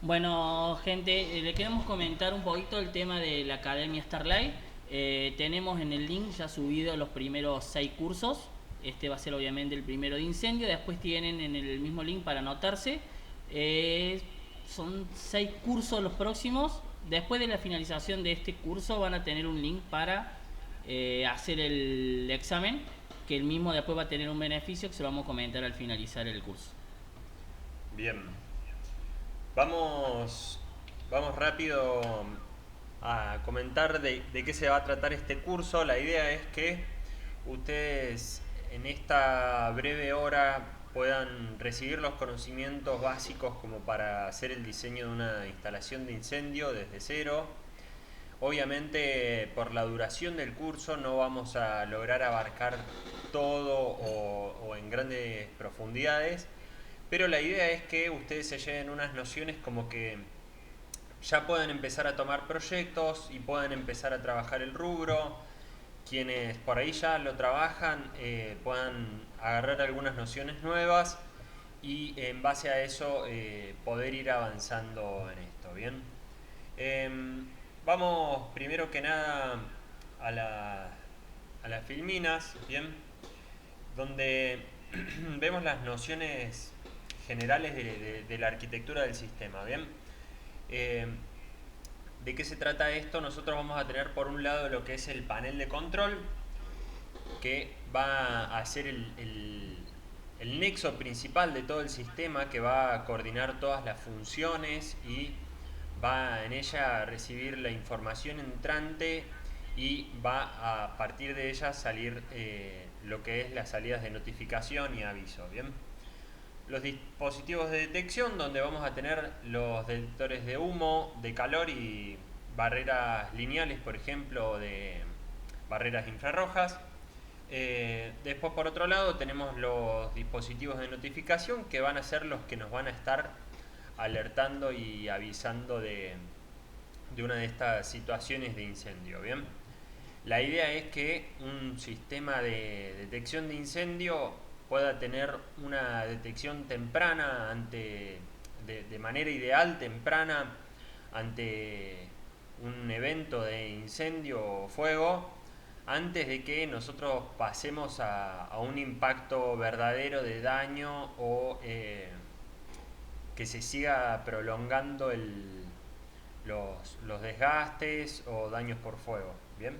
Bueno, gente, le queremos comentar un poquito el tema de la Academia Starlight. Tenemos en el link ya subido los primeros 6 cursos. Este va a ser obviamente el primero de incendio. Después tienen en el mismo link para anotarse. Eh, Son 6 cursos los próximos. Después de la finalización de este curso van a tener un link para hacer el examen, que el mismo después va a tener un beneficio que se lo vamos a comentar al finalizar el curso. Bien, vamos rápido a comentar de qué se va a tratar este curso. La idea es que ustedes en esta breve hora puedan recibir los conocimientos básicos como para hacer el diseño de una instalación de incendio desde cero. Obviamente por la duración del curso no vamos a lograr abarcar todo o en grandes profundidades, pero la idea es que ustedes se lleven unas nociones como que ya puedan empezar a tomar proyectos y puedan empezar a trabajar el rubro. Quienes por ahí ya lo trabajan puedan agarrar algunas nociones nuevas y en base a eso poder ir avanzando en esto. Bien. Vamos primero que nada a, a las filminas, bien, donde vemos las nociones generales de la arquitectura del sistema, bien. Eh, ¿De qué se trata esto? Nosotros vamos a tener por un lado lo que es el panel de control, que va a ser el nexo principal de todo el sistema, que va a coordinar todas las funciones y va en ella a recibir la información entrante y va a partir de ella salir lo que es las salidas de notificación y aviso. Bien, los dispositivos de detección, donde vamos a tener los detectores de humo, de calor y barreras lineales, por ejemplo, de barreras infrarrojas. Después, por otro lado, tenemos los dispositivos de notificación, que van a ser los que nos van a estar alertando y avisando de una de estas situaciones de incendio. Bien, la idea es que un sistema de detección de incendio pueda tener una detección temprana de manera ideal, temprana, ante un evento de incendio o fuego, antes de que nosotros pasemos a un impacto verdadero de daño o que se siga prolongando los desgastes o daños por fuego. Bien.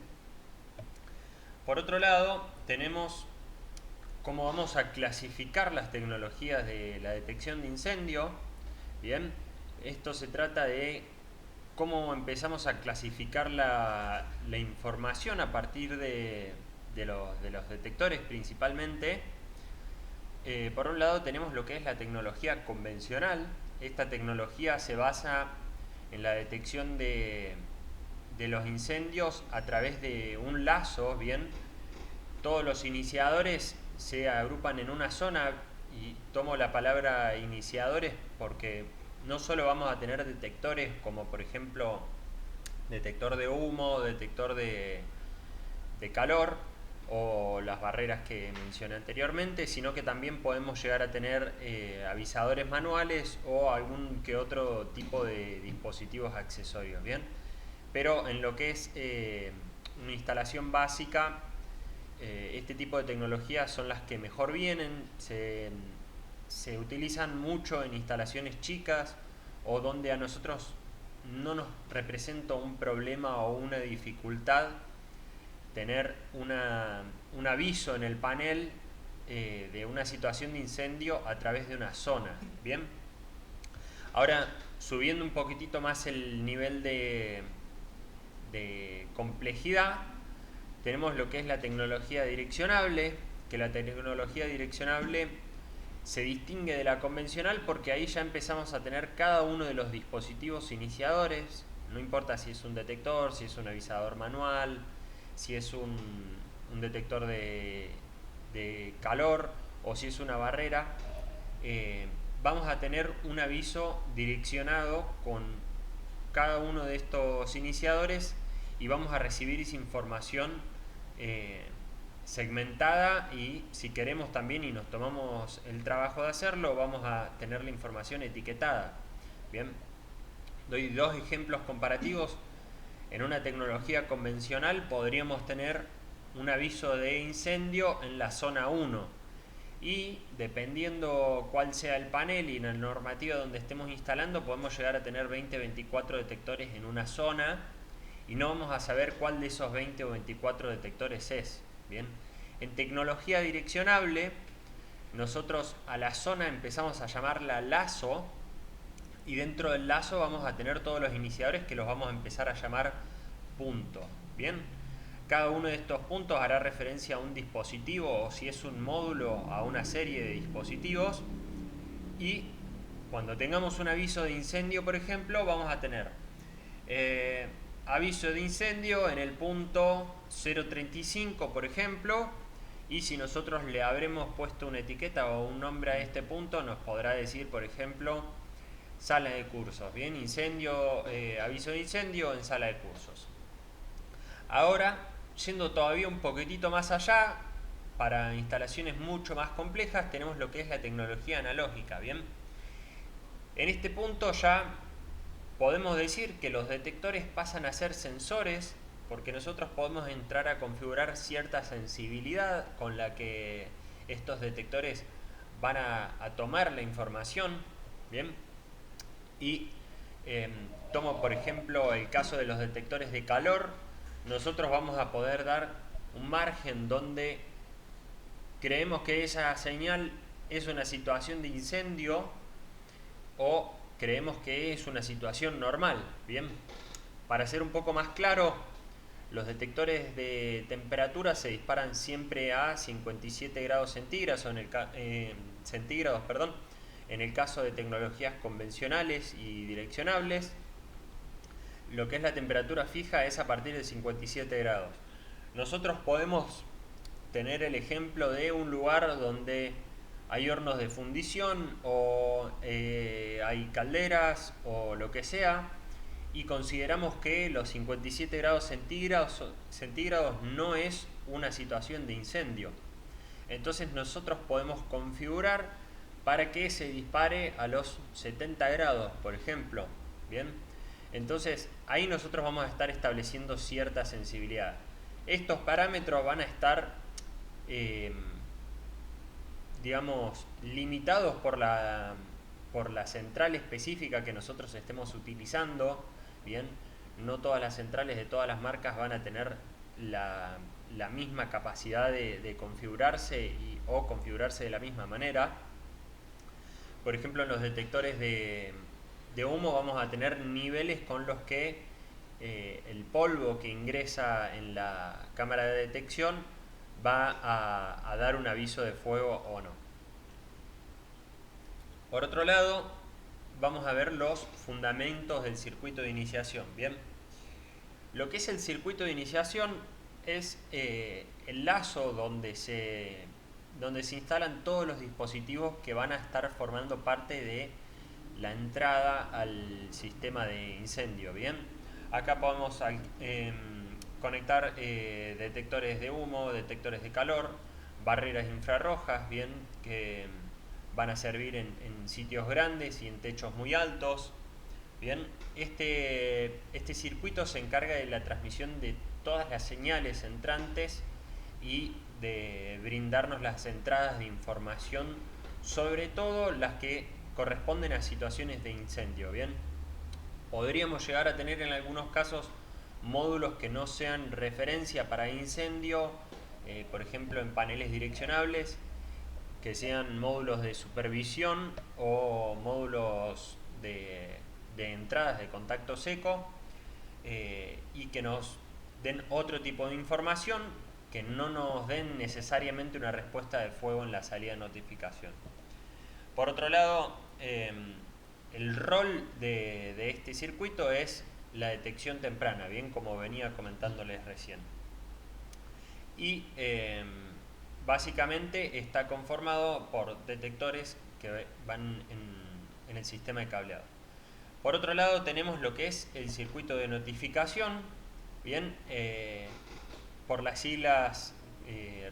Por otro lado, tenemos cómo vamos a clasificar las tecnologías de la detección de incendio. Bien, esto se trata de cómo empezamos a clasificar la información a partir de los detectores principalmente. Por un lado tenemos lo que es la tecnología convencional. Esta tecnología se basa en la detección de los incendios a través de un lazo, bien. Todos los iniciadores se agrupan en una zona y tomo la palabra iniciadores porque no solo vamos a tener detectores como por ejemplo detector de humo, detector de calor o las barreras que mencioné anteriormente, sino que también podemos llegar a tener avisadores manuales o algún que otro tipo de dispositivos accesorios, ¿bien? Pero en lo que es una instalación básica, este tipo de tecnologías son las que mejor vienen, se utilizan mucho en instalaciones chicas o donde a nosotros no nos representa un problema o una dificultad tener un aviso en el panel de una situación de incendio a través de una zona. Bien, ahora subiendo un poquitito más el nivel de complejidad, tenemos lo que es la tecnología direccionable, que la tecnología direccionable se distingue de la convencional porque ahí ya empezamos a tener cada uno de los dispositivos iniciadores, no importa si es un detector, si es un avisador manual, si es un detector de calor o si es una barrera, vamos a tener un aviso direccionado con cada uno de estos iniciadores y vamos a recibir esa información eh, segmentada y si queremos también y nos tomamos el trabajo de hacerlo, vamos a tener la información etiquetada. Bien. Doy dos ejemplos comparativos. En una tecnología convencional podríamos tener un aviso de incendio en la zona 1 y dependiendo cuál sea el panel y en la normativa donde estemos instalando podemos llegar a tener 20 o 24 detectores en una zona y no vamos a saber cuál de esos 20 o 24 detectores es. Bien, en tecnología direccionable nosotros a la zona empezamos a llamarla lazo y dentro del lazo vamos a tener todos los iniciadores que los vamos a empezar a llamar punto. Bien, cada uno de estos puntos hará referencia a un dispositivo o si es un módulo a una serie de dispositivos y cuando tengamos un aviso de incendio, por ejemplo, vamos a tener aviso de incendio en el punto 035, por ejemplo, y si nosotros le habremos puesto una etiqueta o un nombre a este punto, nos podrá decir, por ejemplo, sala de cursos. Bien, incendio, aviso de incendio en sala de cursos. Ahora, yendo todavía un poquitito más allá, para instalaciones mucho más complejas, tenemos lo que es la tecnología analógica. Bien, en este punto ya podemos decir que los detectores pasan a ser sensores porque nosotros podemos entrar a configurar cierta sensibilidad con la que estos detectores van a tomar la información. Bien, y tomo por ejemplo el caso de los detectores de calor. Nosotros vamos a poder dar un margen donde creemos que esa señal es una situación de incendio o creemos que es una situación normal. Bien, para ser un poco más claro, los detectores de temperatura se disparan siempre a 57 grados centígrados, centígrados, perdón, en el caso de tecnologías convencionales y direccionables. Lo que es la temperatura fija es a partir de 57 grados. Nosotros podemos tener el ejemplo de un lugar donde hay hornos de fundición o hay calderas o lo que sea y consideramos que los 57 grados centígrados no es una situación de incendio. Entonces nosotros podemos configurar para que se dispare a los 70 grados, por ejemplo. Bien, entonces ahí nosotros vamos a estar estableciendo cierta sensibilidad. Estos parámetros van a estar digamos, limitados por la central específica que nosotros estemos utilizando. Bien, no todas las centrales de todas las marcas van a tener la misma capacidad de configurarse o configurarse de la misma manera. Por ejemplo, en los detectores de humo vamos a tener niveles con los que el polvo que ingresa en la cámara de detección va a dar un aviso de fuego o no. Por otro lado, vamos a ver los fundamentos del circuito de iniciación. Bien, lo que es el circuito de iniciación es el lazo donde se instalan todos los dispositivos que van a estar formando parte de la entrada al sistema de incendio. Bien, acá podemos conectar detectores de humo, detectores de calor, barreras infrarrojas, bien, que van a servir en sitios grandes y en techos muy altos. Bien, este circuito se encarga de la transmisión de todas las señales entrantes y de brindarnos las entradas de información, sobre todo las que corresponden a situaciones de incendio. Bien, podríamos llegar a tener en algunos casos módulos que no sean referencia para incendio, por ejemplo en paneles direccionables, que sean módulos de supervisión o módulos de entradas de contacto seco, y que nos den otro tipo de información que no nos den necesariamente una respuesta de fuego en la salida de notificación. Por otro lado, el rol de este circuito es la detección temprana, bien, como venía comentándoles recién. Y básicamente está conformado por detectores que van en el sistema de cableado. Por otro lado tenemos lo que es el circuito de notificación. Bien, por las siglas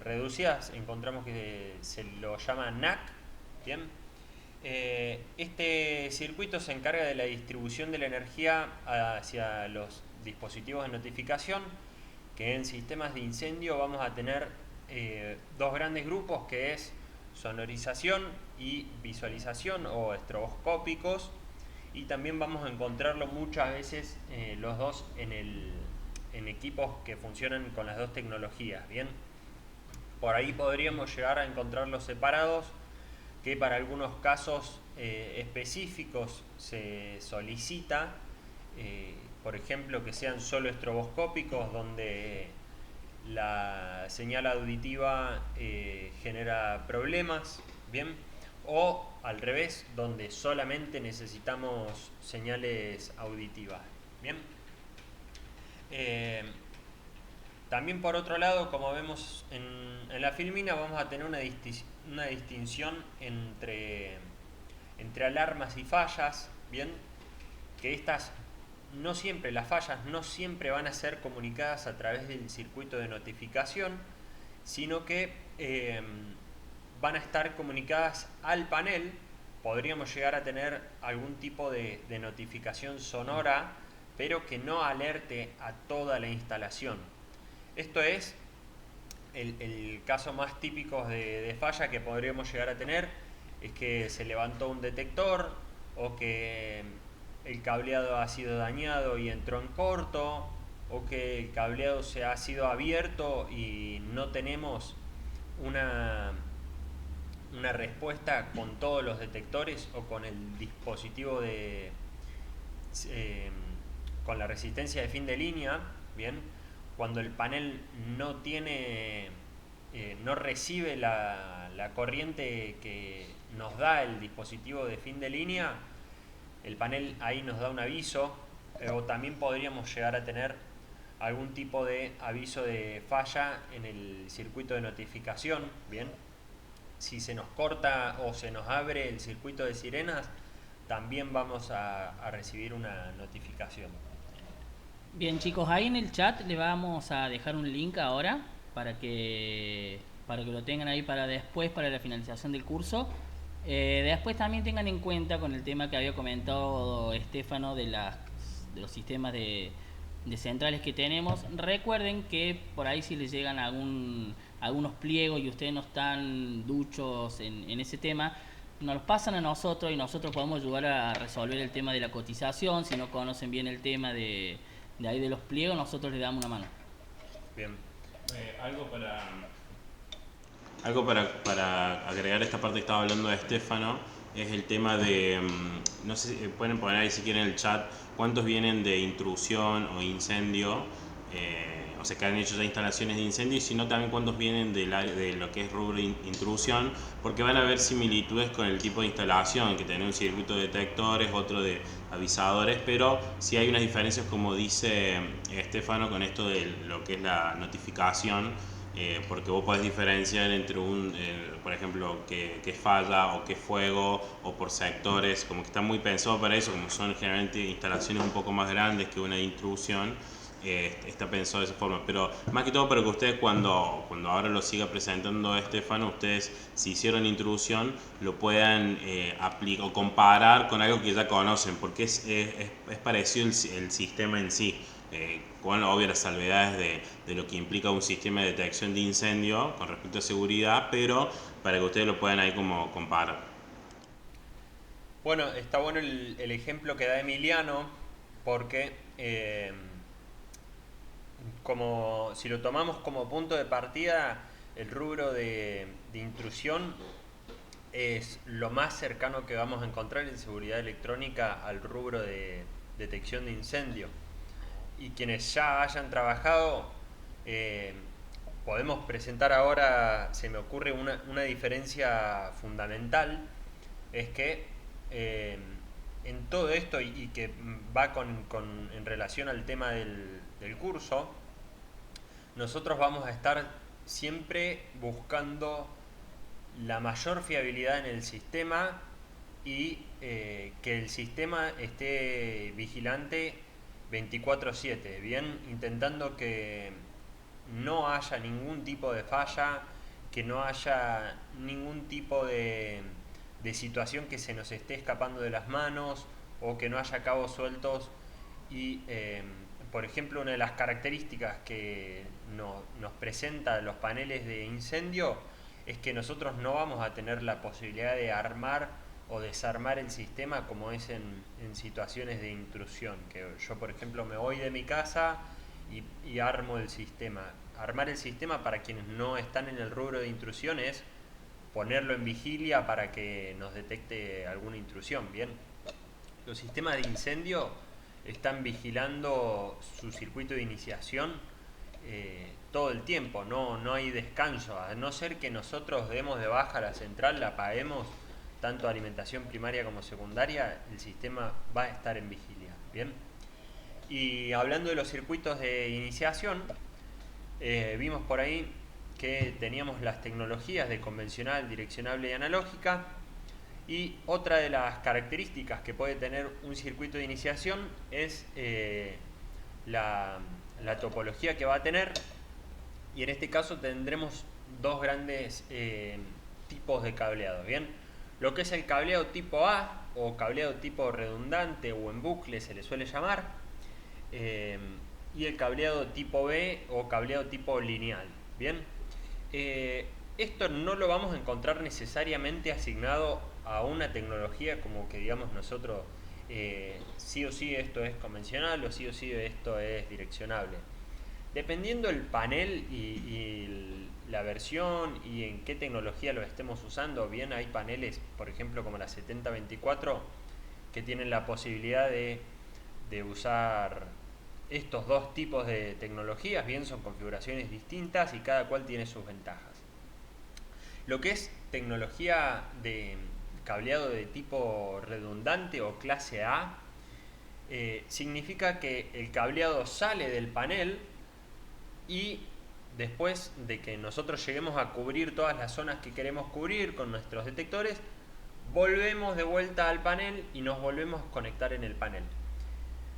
reducidas encontramos que se lo llama NAC. Bien, Este circuito se encarga de la distribución de la energía hacia los dispositivos de notificación, que en sistemas de incendio vamos a tener dos grandes grupos, que es sonorización y visualización o estroboscópicos, y también vamos a encontrarlo muchas veces los dos en equipos que funcionan con las dos tecnologías. Bien, por ahí podríamos llegar a encontrarlos separados, que para algunos casos específicos se solicita, por ejemplo, que sean solo estroboscópicos, donde la señal auditiva genera problemas, bien, o al revés, donde solamente necesitamos señales auditivas, bien. También por otro lado, como vemos en la filmina, vamos a tener una distinción entre alarmas y fallas, bien, que estas no siempre, las fallas no siempre van a ser comunicadas a través del circuito de notificación, sino que van a estar comunicadas al panel. Podríamos llegar a tener algún tipo de notificación sonora, pero que no alerte a toda la instalación. Esto es el caso más típico de falla que podríamos llegar a tener, es que se levantó un detector o que el cableado ha sido dañado y entró en corto, o que el cableado se ha sido abierto y no tenemos una respuesta con todos los detectores o con el dispositivo eh, con la resistencia de fin de línea, bien, cuando el panel no tiene no recibe la corriente que nos da el dispositivo de fin de línea, el panel ahí nos da un aviso, o también podríamos llegar a tener algún tipo de aviso de falla en el circuito de notificación, bien. Si se nos corta o se nos abre el circuito de sirenas, también vamos a recibir una notificación. Bien chicos, ahí en el chat le vamos a dejar un link ahora para que lo tengan ahí para después, para la finalización del curso. Después también tengan en cuenta con el tema que había comentado Estefano de los sistemas de centrales que tenemos. Recuerden que por ahí si les llegan algunos pliegos y ustedes no están duchos en ese tema, nos los pasan a nosotros y nosotros podemos ayudar a resolver el tema de la cotización. Si no conocen bien el tema de ahí de los pliegos, nosotros les damos una mano. Bien. Algo para agregar esta parte que estaba hablando de Estefano es el tema de, no sé si pueden poner ahí si quieren en el chat cuántos vienen de intrusión o incendio, o sea que han hecho ya instalaciones de incendio, y si no también cuántos vienen de lo que es rubro intrusión, porque van a haber similitudes con el tipo de instalación, que tiene un circuito de detectores, otro de avisadores, pero sí hay unas diferencias, como dice Estefano, con esto de lo que es la notificación. Porque vos podés diferenciar entre por ejemplo, que falla o que fuego, o por sectores, como que está muy pensado para eso, como son generalmente instalaciones un poco más grandes que una intrusión, está pensado de esa forma. Pero más que todo para que ustedes cuando ahora lo siga presentando Estefano, ustedes si hicieron intrusión lo puedan aplicar o comparar con algo que ya conocen, porque es parecido el sistema en sí. Con obvias las salvedades de lo que implica un sistema de detección de incendio con respecto a seguridad, pero para que ustedes lo puedan ahí como comparar. Bueno, está bueno el ejemplo que da Emiliano, porque como si lo tomamos como punto de partida, el rubro de intrusión es lo más cercano que vamos a encontrar en seguridad electrónica al rubro de detección de incendio. Y quienes ya hayan trabajado, podemos presentar ahora, se me ocurre una diferencia fundamental, es que en todo esto, y que va en relación al tema del curso, nosotros vamos a estar siempre buscando la mayor fiabilidad en el sistema y que el sistema esté vigilante 24/7, bien, intentando que no haya ningún tipo de falla, que no haya ningún tipo de situación que se nos esté escapando de las manos o que no haya cabos sueltos. Y por ejemplo, una de las características que nos presenta los paneles de incendio es que nosotros no vamos a tener la posibilidad de armar o desarmar el sistema como es en situaciones de intrusión, que yo por ejemplo me voy de mi casa y armo el sistema. Armar el sistema, para quienes no están en el rubro de intrusión, es ponerlo en vigilia para que nos detecte alguna intrusión. Bien, los sistemas de incendio están vigilando su circuito de iniciación todo el tiempo, no hay descanso, a no ser que nosotros demos de baja la central, la apaguemos, tanto alimentación primaria como secundaria, el sistema va a estar en vigilia. Bien, y hablando de los circuitos de iniciación, vimos por ahí que teníamos las tecnologías de convencional, direccionable y analógica, y otra de las características que puede tener un circuito de iniciación es la topología que va a tener, y en este caso tendremos dos grandes tipos de cableado. Bien, lo que es el cableado tipo A o cableado tipo redundante o en bucle se le suele llamar, y el cableado tipo B o cableado tipo lineal. Bien, esto no lo vamos a encontrar necesariamente asignado a una tecnología como que digamos nosotros sí o sí esto es convencional o sí o sí esto es direccionable. Dependiendo el panel y la versión y en qué tecnología lo estemos usando, bien, hay paneles, por ejemplo, como la 7024, que tienen la posibilidad de usar estos dos tipos de tecnologías, bien, son configuraciones distintas y cada cual tiene sus ventajas. Lo que es tecnología de cableado de tipo redundante o clase A, significa que el cableado sale del panel y después de que nosotros lleguemos a cubrir todas las zonas que queremos cubrir con nuestros detectores, volvemos de vuelta al panel y nos volvemos a conectar en el panel.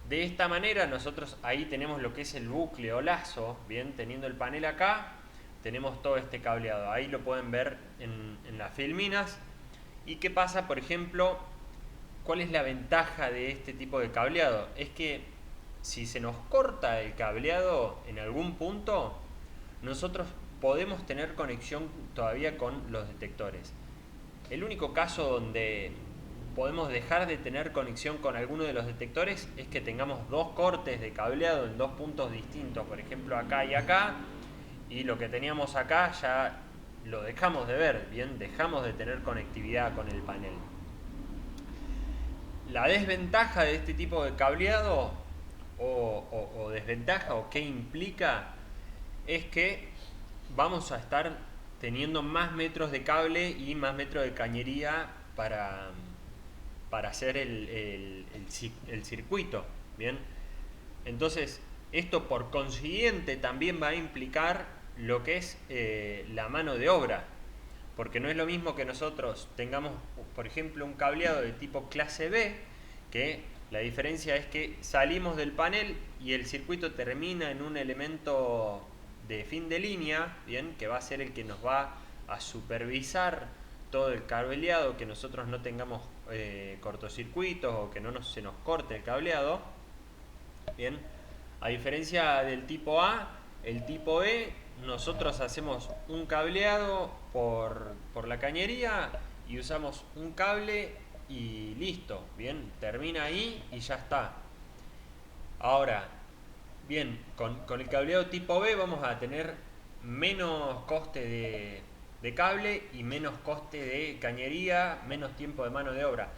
De esta manera nosotros ahí tenemos lo que es el bucle o lazo, bien, teniendo el panel acá, tenemos todo este cableado, ahí lo pueden ver en las filminas. ¿Y qué pasa, por ejemplo? ¿Cuál es la ventaja de este tipo de cableado? Es que si se nos corta el cableado en algún punto, nosotros podemos tener conexión todavía con los detectores. El único caso donde podemos dejar de tener conexión con alguno de los detectores es que tengamos dos cortes de cableado en dos puntos distintos, por ejemplo acá y acá, y lo que teníamos acá ya lo dejamos de ver, bien, dejamos de tener conectividad con el panel. La desventaja de este tipo de cableado o desventaja o qué implica es que vamos a estar teniendo más metros de cable y más metros de cañería para hacer el circuito. Bien, entonces esto por consiguiente también va a implicar lo que es la mano de obra, porque no es lo mismo que nosotros tengamos, por ejemplo, un cableado de tipo clase B, que la diferencia es que salimos del panel y el circuito termina en un elemento de fin de línea, bien, que va a ser el que nos va a supervisar todo el cableado, que nosotros no tengamos cortocircuitos o que no se nos corte el cableado. Bien, a diferencia del tipo A, el tipo B, nosotros hacemos un cableado por la cañería y usamos un cable y listo, bien, termina ahí y ya está. Ahora, bien, con el cableado tipo B vamos a tener menos coste de cable y menos coste de cañería, menos tiempo de mano de obra.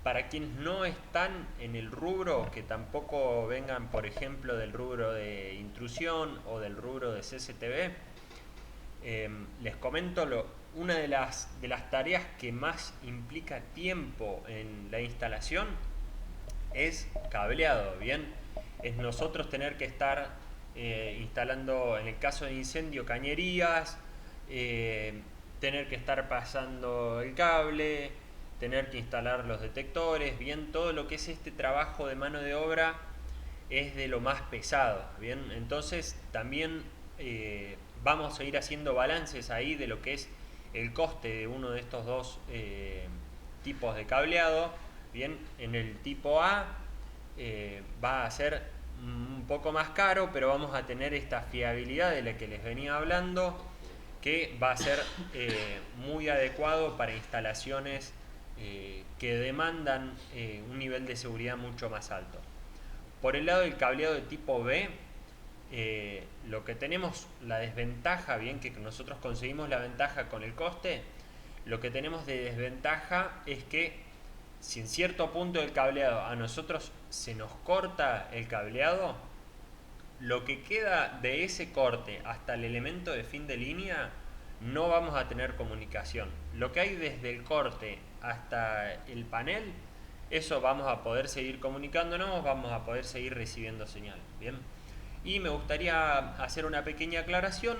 Para quienes no están en el rubro, que tampoco vengan, por ejemplo, del rubro de intrusión o del rubro de CCTV, les comento una de las tareas que más implica tiempo en la instalación es cableado, ¿bien? Es nosotros tener que estar instalando, en el caso de incendio, cañerías, tener que estar pasando el cable, tener que instalar los detectores, bien, todo lo que es este trabajo de mano de obra es de lo más pesado, bien, entonces también vamos a ir haciendo balances ahí de lo que es el coste de uno de estos dos tipos de cableado. Bien, en el tipo A va a ser un poco más caro, pero vamos a tener esta fiabilidad de la que les venía hablando, que va a ser muy adecuado para instalaciones que demandan un nivel de seguridad mucho más alto. Por el lado del cableado de tipo B, lo que tenemos, la desventaja, bien que nosotros conseguimos la ventaja con el coste, lo que tenemos de desventaja es que si en cierto punto del cableado a nosotros se nos corta el cableado, lo que queda de ese corte hasta el elemento de fin de línea no vamos a tener comunicación. Lo que hay desde el corte hasta el panel, eso vamos a poder seguir comunicándonos, vamos a poder seguir recibiendo señal. Bien. Y me gustaría hacer una pequeña aclaración.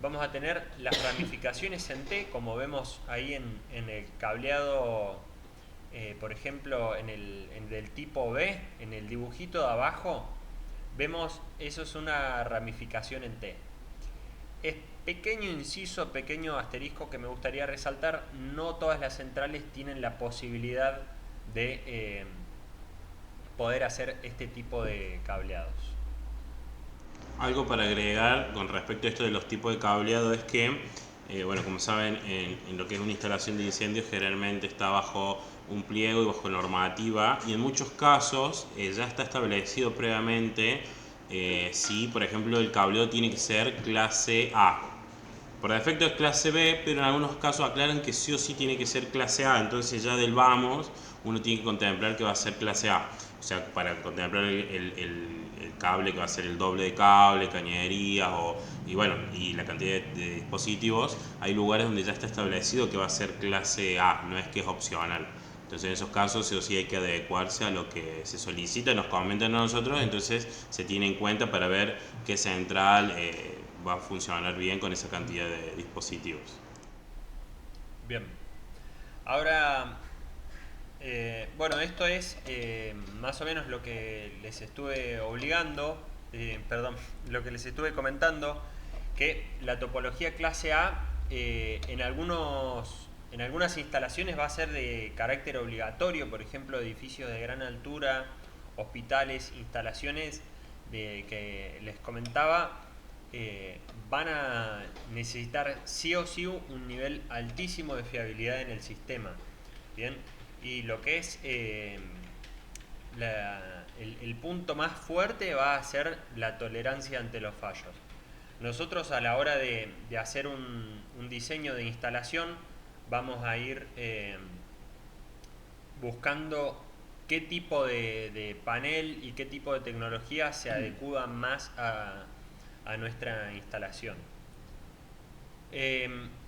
Vamos a tener las ramificaciones en T, como vemos ahí en el cableado, por ejemplo, en el tipo B, en el dibujito de abajo, vemos, eso es una ramificación en T. Es pequeño inciso, pequeño asterisco que me gustaría resaltar, no todas las centrales tienen la posibilidad de poder hacer este tipo de cableados. Algo para agregar con respecto a esto de los tipos de cableado es que, bueno, como saben, en lo que es una instalación de incendios generalmente está bajo un pliego y bajo normativa, y en muchos casos ya está establecido previamente si, por ejemplo, el cableado tiene que ser clase A. Por defecto es clase B, pero en algunos casos aclaran que sí o sí tiene que ser clase A, entonces ya del vamos uno tiene que contemplar que va a ser clase A. O sea, para contemplar el cable que va a ser el doble de cable, cañerías y bueno, y la cantidad de dispositivos, hay lugares donde ya está establecido que va a ser clase A, no es que es opcional. Entonces en esos casos sí o sí hay que adecuarse a lo que se solicita, nos comentan a nosotros, entonces se tiene en cuenta para ver qué central va a funcionar bien con esa cantidad de dispositivos. Bien. Ahora, bueno, esto es más o menos lo que les estuve lo que les estuve comentando, que la topología clase A en algunas instalaciones va a ser de carácter obligatorio, por ejemplo, edificios de gran altura, hospitales, instalaciones que les comentaba, van a necesitar sí o sí un nivel altísimo de fiabilidad en el sistema. Bien, y lo que es el punto más fuerte va a ser la tolerancia ante los fallos. Nosotros a la hora de hacer un diseño de instalación vamos a ir buscando qué tipo de panel y qué tipo de tecnología se adecua más a nuestra instalación.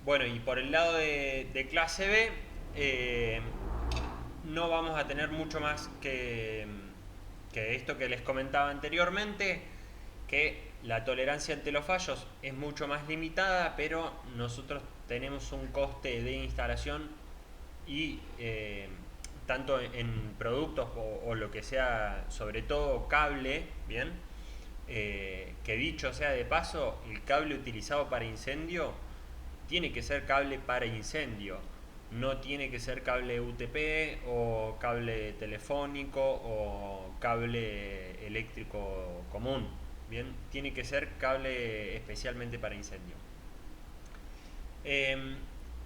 Bueno, y por el lado de clase B, no vamos a tener mucho más que esto que les comentaba anteriormente, que la tolerancia ante los fallos es mucho más limitada, pero nosotros tenemos un coste de instalación y tanto en productos o lo que sea, sobre todo cable, bien, que dicho sea de paso, el cable utilizado para incendio tiene que ser cable para incendio, no tiene que ser cable UTP o cable telefónico o cable eléctrico común. Bien, tiene que ser cable especialmente para incendio.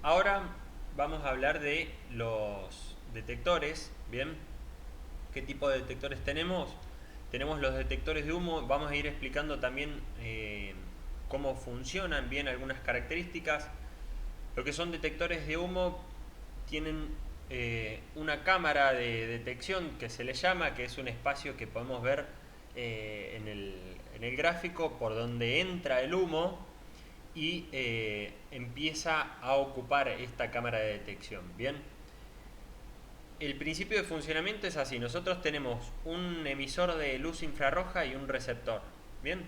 Ahora vamos a hablar de los detectores. Bien, ¿qué tipo de detectores tenemos? Tenemos los detectores de humo. Vamos a ir explicando también cómo funcionan bien algunas características. Lo que son detectores de humo tienen una cámara de detección que se le llama, que es un espacio que podemos ver en el gráfico por donde entra el humo y empieza a ocupar esta cámara de detección. Bien, el principio de funcionamiento es así: nosotros tenemos un emisor de luz infrarroja y un receptor. Bien,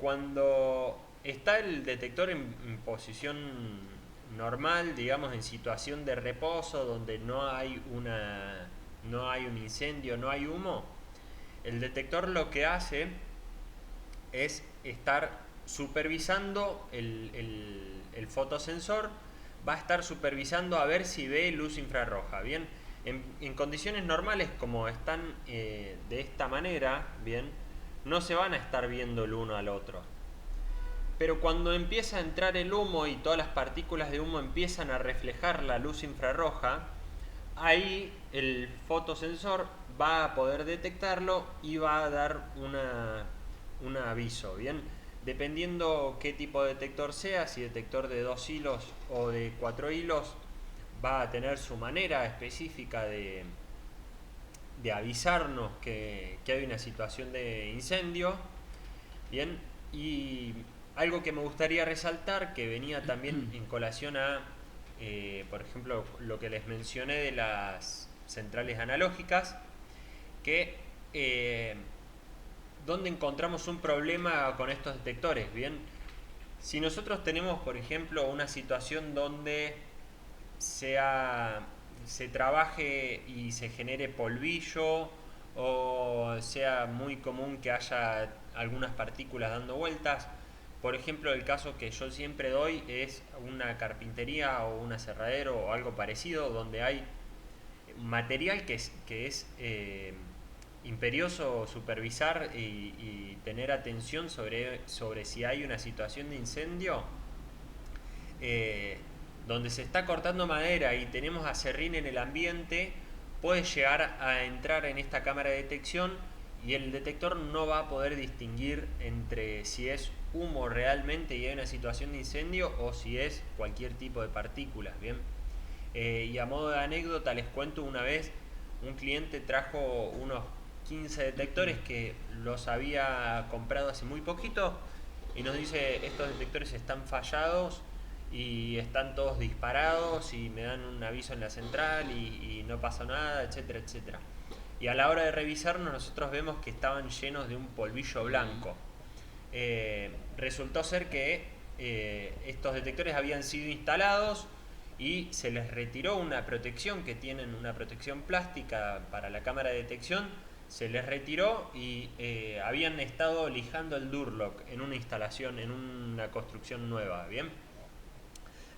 cuando está el detector en posición normal, digamos en situación de reposo, donde no hay un incendio, no hay humo, el detector lo que hace es estar supervisando el fotosensor, va a estar supervisando a ver si ve luz infrarroja. Bien, en condiciones normales, como están de esta manera, bien, no se van a estar viendo el uno al otro. Pero cuando empieza a entrar el humo y todas las partículas de humo empiezan a reflejar la luz infrarroja, ahí el fotosensor va a poder detectarlo y va a dar un aviso. Bien, dependiendo qué tipo de detector sea, si detector de 2 hilos o de 4 hilos, va a tener su manera específica de avisarnos que hay una situación de incendio. Bien, y algo que me gustaría resaltar, que venía también en colación a, por ejemplo, lo que les mencioné de las centrales analógicas, que ¿dónde encontramos un problema con estos detectores? Bien, si nosotros tenemos, por ejemplo, una situación donde se trabaje y se genere polvillo, o sea muy común que haya algunas partículas dando vueltas. Por ejemplo, el caso que yo siempre doy es una carpintería o un aserradero o algo parecido, donde hay material que es imperioso supervisar y tener atención sobre si hay una situación de incendio. Donde se está cortando madera y tenemos aserrín en el ambiente, puede llegar a entrar en esta cámara de detección y el detector no va a poder distinguir entre si es humo realmente y hay una situación de incendio o si es cualquier tipo de partículas. Bien, y a modo de anécdota les cuento, una vez un cliente trajo unos 15 detectores que los había comprado hace muy poquito y nos dice: estos detectores están fallados y están todos disparados y me dan un aviso en la central y no pasa nada, etcétera, etcétera. Y a la hora de revisarnos, nosotros vemos que estaban llenos de un polvillo blanco. Resultó ser que estos detectores habían sido instalados y se les retiró una protección que tienen, una protección plástica para la cámara de detección. Se les retiró y habían estado lijando el door lock en una instalación, en una construcción nueva. Bien,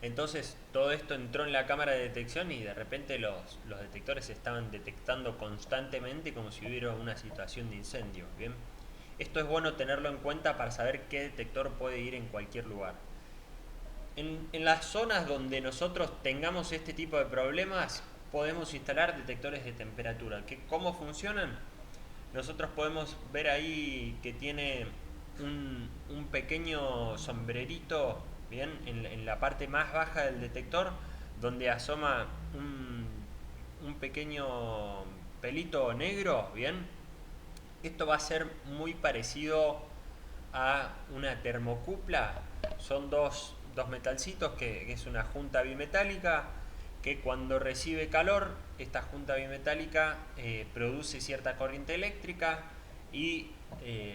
entonces todo esto entró en la cámara de detección y de repente los detectores estaban detectando constantemente como si hubiera una situación de incendio. Bien, esto es bueno tenerlo en cuenta para saber qué detector puede ir en cualquier lugar. En las zonas donde nosotros tengamos este tipo de problemas, podemos instalar detectores de temperatura. ¿Cómo funcionan? Nosotros podemos ver ahí que tiene un pequeño sombrerito, bien, en la parte más baja del detector, donde asoma un pequeño pelito negro. Bien, esto va a ser muy parecido a una termocupla. Son dos metalcitos que es una junta bimetálica, que cuando recibe calor, esta junta bimetálica produce cierta corriente eléctrica y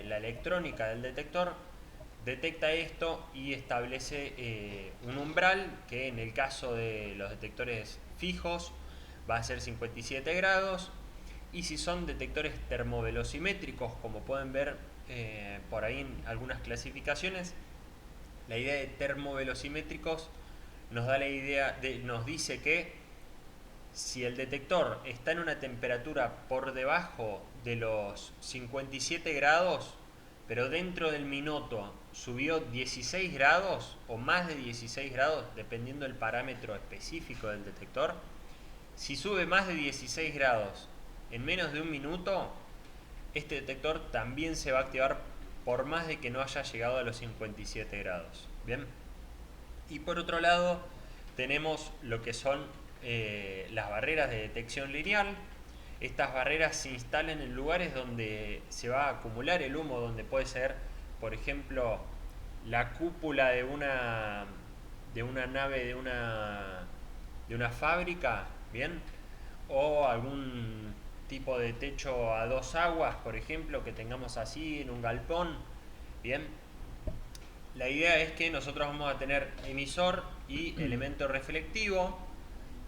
la electrónica del detector detecta esto y establece un umbral que en el caso de los detectores fijos va a ser 57 grados, y si son detectores termovelocimétricos, como pueden ver por ahí en algunas clasificaciones, la idea de termovelocimétricos nos da la idea nos dice que si el detector está en una temperatura por debajo de los 57 grados, pero dentro del minuto subió 16 grados o más de 16 grados, dependiendo del parámetro específico del detector, si sube más de 16 grados en menos de un minuto, este detector también se va a activar por más de que no haya llegado a los 57 grados. Bien, y por otro lado tenemos lo que son las barreras de detección lineal. Estas barreras se instalan en lugares donde se va a acumular el humo, donde puede ser, por ejemplo, la cúpula de una nave de una fábrica, bien, o algún tipo de techo a dos aguas, por ejemplo, que tengamos así en un galpón. Bien, la idea es que nosotros vamos a tener emisor y elemento reflectivo,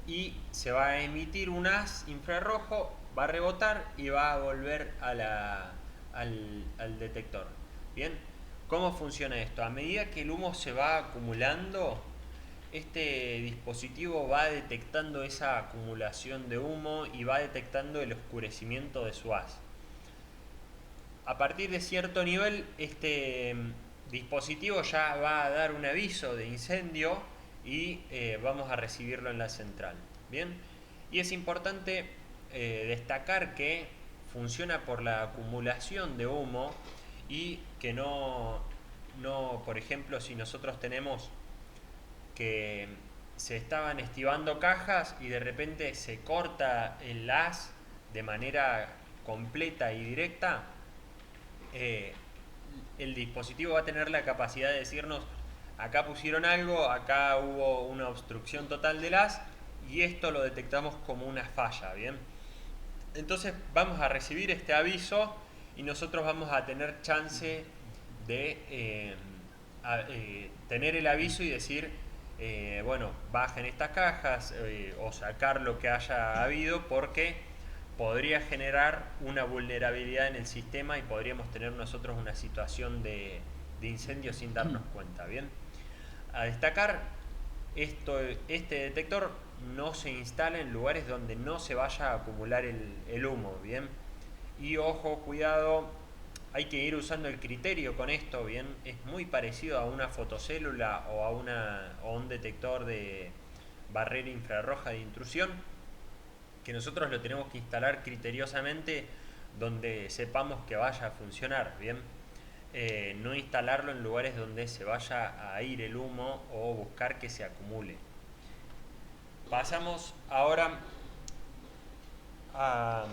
y se va a emitir un haz infrarrojo, va a rebotar y va a volver al detector. Bien, ¿cómo funciona esto? A medida que el humo se va acumulando, este dispositivo va detectando esa acumulación de humo y va detectando el oscurecimiento de su haz. A partir de cierto nivel, este dispositivo ya va a dar un aviso de incendio y vamos a recibirlo en la central. Bien, y es importante destacar que funciona por la acumulación de humo y que no, por ejemplo, si nosotros tenemos que se estaban estibando cajas y de repente se corta el haz de manera completa y directa, el dispositivo va a tener la capacidad de decirnos: acá pusieron algo, acá hubo una obstrucción total del haz y esto lo detectamos como una falla. Bien, entonces vamos a recibir este aviso y nosotros vamos a tener chance de tener el aviso y decir, bueno, bajen estas cajas o sacar lo que haya habido, porque podría generar una vulnerabilidad en el sistema y podríamos tener nosotros una situación de incendio sin darnos cuenta. Bien, a destacar, este detector no se instala en lugares donde no se vaya a acumular el humo. Bien, y ojo, cuidado, hay que ir usando el criterio con esto. Bien, es muy parecido a una fotocélula o a un detector de barrera infrarroja de intrusión, que nosotros lo tenemos que instalar criteriosamente donde sepamos que vaya a funcionar. Bien, no instalarlo en lugares donde se vaya a ir el humo o buscar que se acumule. Pasamos ahora a...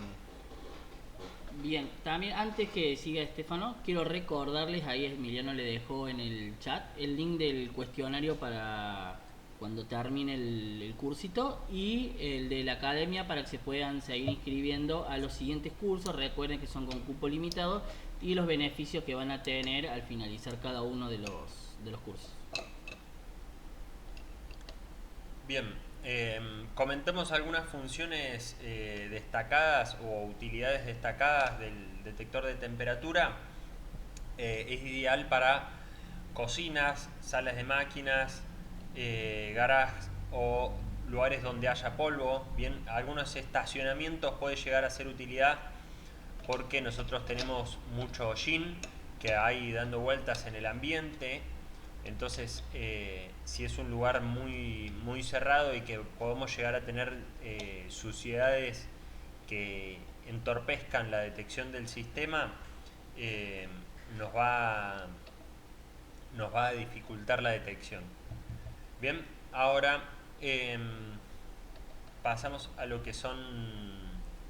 Bien, también antes que siga Estefano, quiero recordarles, ahí Emiliano le dejó en el chat el link del cuestionario para cuando termine el cursito y el de la academia para que se puedan seguir inscribiendo a los siguientes cursos. Recuerden que son con cupo limitado y los beneficios que van a tener al finalizar cada uno de los cursos. Bien, comentemos algunas funciones destacadas o utilidades destacadas del detector de temperatura. Es ideal para cocinas, salas de máquinas, garajes o lugares donde haya polvo. Bien, algunos estacionamientos puede llegar a ser utilidad porque nosotros tenemos mucho hollín que hay dando vueltas en el ambiente. Entonces, si es un lugar muy, muy cerrado y que podemos llegar a tener suciedades que entorpezcan la detección del sistema, eh, nos va a dificultar la detección. Bien, ahora pasamos a lo que son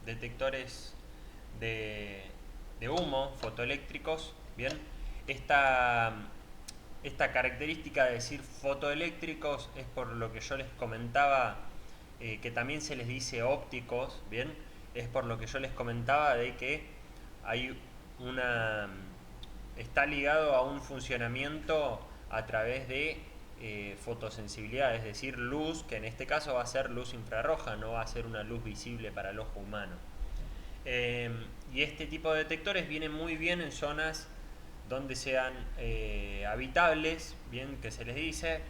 detectores de humo fotoeléctricos. Bien, esta característica de decir fotoeléctricos es por lo que yo les comentaba, que también se les dice ópticos. Bien, es por lo que yo les comentaba de que hay está ligado a un funcionamiento a través de fotosensibilidad, es decir, luz, que en este caso va a ser luz infrarroja, no va a ser una luz visible para el ojo humano. Y este tipo de detectores vienen muy bien en zonas donde sean habitables, bien que se les dice,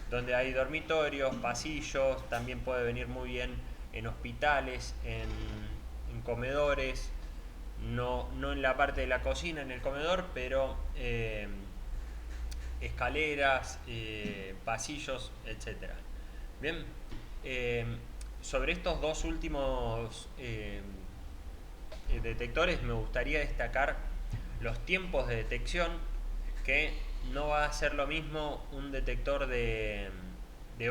donde hay dormitorios, pasillos. También puede venir muy bien en hospitales, en comedores, no en la parte de la cocina, en el comedor, pero escaleras, pasillos, etcétera. Bien, sobre estos dos últimos detectores me gustaría destacar los tiempos de detección, que no va a ser lo mismo un detector de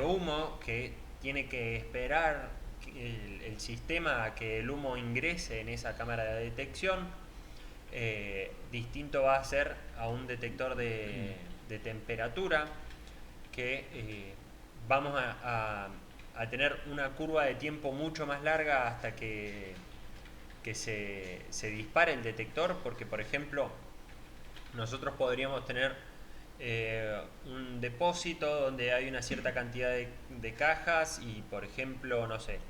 humo, que tiene que esperar el sistema a que el humo ingrese en esa cámara de detección. Distinto va a ser a un detector de temperatura, que vamos a tener una curva de tiempo mucho más larga hasta que se dispare el detector, porque por ejemplo nosotros podríamos tener un depósito donde hay una cierta cantidad de cajas y por ejemplo, no sé,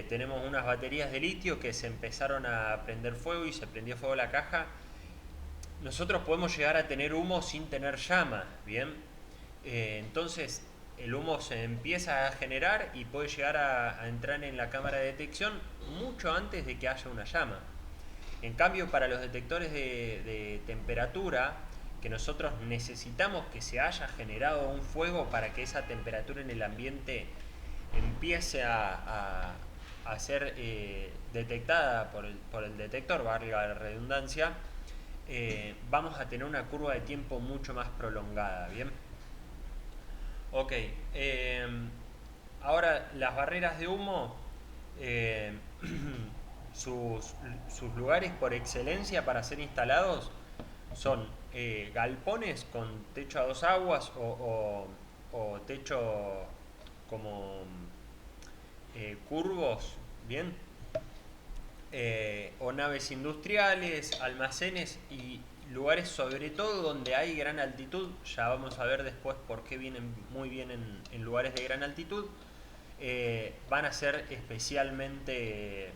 tenemos unas baterías de litio que se empezaron a prender fuego y se prendió fuego la caja. Nosotros podemos llegar a tener humo sin tener llama. Bien, entonces el humo se empieza a generar y puede llegar a entrar en la cámara de detección mucho antes de que haya una llama. En cambio, para los detectores de temperatura, que nosotros necesitamos que se haya generado un fuego para que esa temperatura en el ambiente empiece a ser detectada por el detector, valga la redundancia, vamos a tener una curva de tiempo mucho más prolongada, ¿bien? Ok, ahora las barreras de humo, sus lugares por excelencia para ser instalados son galpones con techo a dos aguas o techo como curvos, ¿bien? O naves industriales, almacenes y lugares sobre todo donde hay gran altitud. Ya vamos a ver después por qué vienen muy bien en lugares de gran altitud. Van a ser especialmente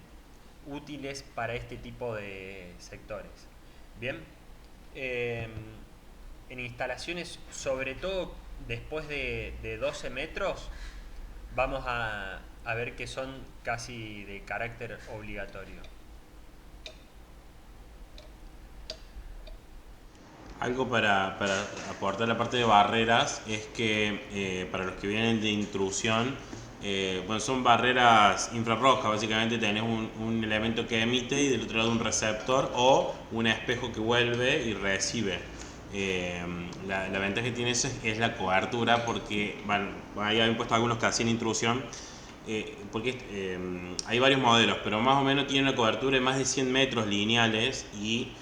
útiles para este tipo de sectores. Bien, en instalaciones sobre todo después de 12 metros vamos a ver que son casi de carácter obligatorio. Algo para aportar la parte de barreras es que para los que vienen de intrusión, bueno, son barreras infrarrojas. Básicamente tenés un elemento que emite y del otro lado un receptor o un espejo que vuelve y recibe. La ventaja que tiene eso es la cobertura, porque bueno, ahí habían puesto algunos que hacían intrusión. Porque hay varios modelos, pero más o menos tiene una cobertura de más de 100 metros lineales y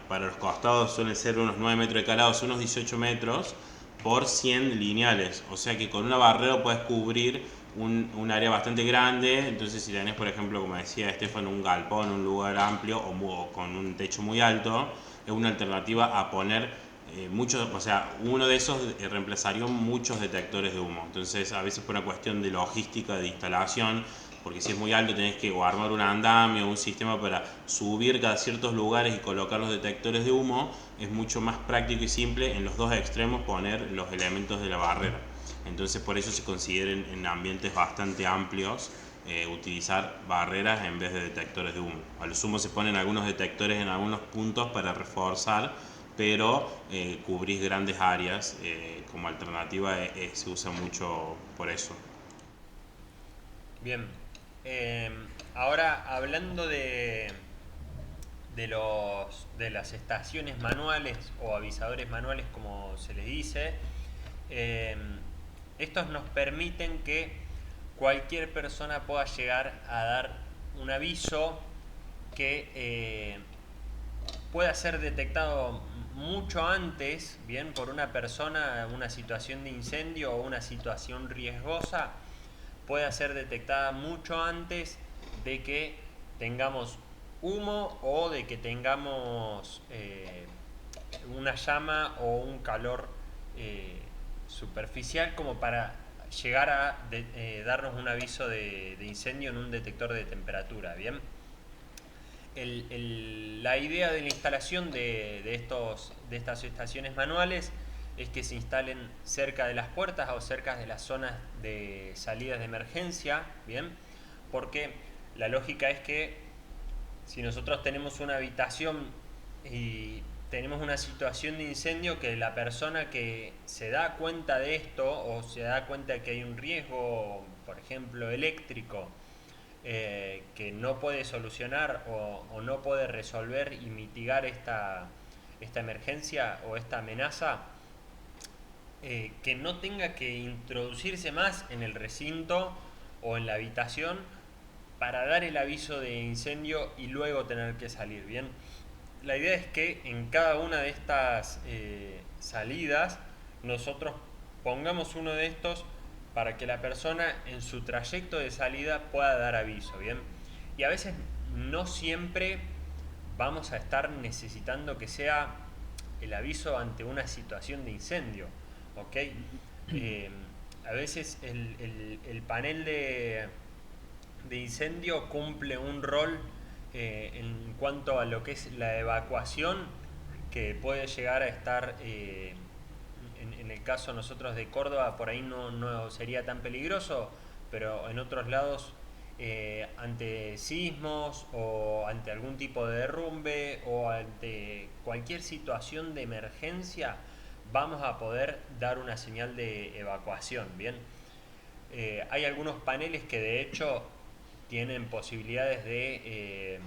para los costados suelen ser unos 9 metros de calados, unos 18 metros por 100 lineales. O sea que con una barrera puedes cubrir un área bastante grande. Entonces si tenés, por ejemplo, como decía Estefan, un galpón, un lugar amplio o con un techo muy alto, es una alternativa a poner muchos, o sea, uno de esos reemplazaría muchos detectores de humo. Entonces, a veces por una cuestión de logística, de instalación, porque si es muy alto tenés que o armar un andamio, un sistema para subir cada ciertos lugares y colocar los detectores de humo, es mucho más práctico y simple en los dos extremos poner los elementos de la barrera. Entonces, por eso se considera en ambientes bastante amplios utilizar barreras en vez de detectores de humo. A lo sumo se ponen algunos detectores en algunos puntos para reforzar, pero cubrís grandes áreas como alternativa se usa mucho por eso. Bien, ahora hablando de las estaciones manuales o avisadores manuales como se les dice, estos nos permiten que cualquier persona pueda llegar a dar un aviso que pueda ser detectado mucho antes, bien, por una persona, una situación de incendio o una situación riesgosa, pueda ser detectada mucho antes de que tengamos humo o de que tengamos una llama o un calor superficial como para llegar a darnos un aviso de incendio en un detector de temperatura, ¿bien? La idea de la instalación de estas estaciones manuales es que se instalen cerca de las puertas o cerca de las zonas de salidas de emergencia, ¿bien? Porque la lógica es que si nosotros tenemos una habitación y tenemos una situación de incendio, que la persona que se da cuenta de esto o se da cuenta de que hay un riesgo, por ejemplo, eléctrico, que no puede solucionar o no puede resolver y mitigar esta emergencia o esta amenaza, que no tenga que introducirse más en el recinto o en la habitación para dar el aviso de incendio y luego tener que salir. Bien, la idea es que en cada una de estas salidas nosotros pongamos uno de estos para que la persona en su trayecto de salida pueda dar aviso, ¿bien? Y a veces no siempre vamos a estar necesitando que sea el aviso ante una situación de incendio, ¿ok? A veces el panel de incendio cumple un rol en cuanto a lo que es la evacuación, que puede llegar a estar en en el caso nosotros de Córdoba por ahí no sería tan peligroso, pero en otros lados ante sismos o ante algún tipo de derrumbe o ante cualquier situación de emergencia vamos a poder dar una señal de evacuación, ¿bien? Hay algunos paneles que de hecho tienen posibilidades de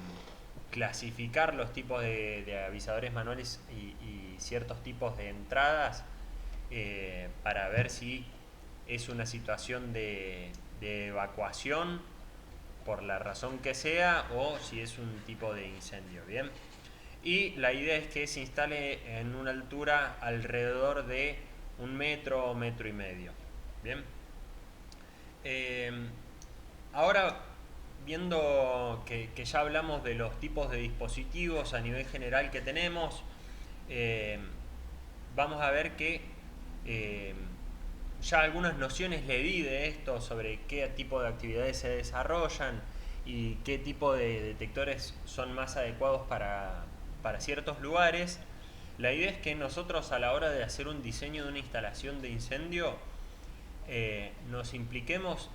clasificar los tipos de avisadores manuales y ciertos tipos de entradas para ver si es una situación de evacuación por la razón que sea o si es un tipo de incendio, ¿bien? Y la idea es que se instale en una altura alrededor de 1 metro o metro y medio, ¿bien? Ahora, viendo que ya hablamos de los tipos de dispositivos a nivel general que tenemos, vamos a ver que ya algunas nociones le di de esto sobre qué tipo de actividades se desarrollan y qué tipo de detectores son más adecuados para ciertos lugares. La idea es que nosotros a la hora de hacer un diseño de una instalación de incendio nos impliquemos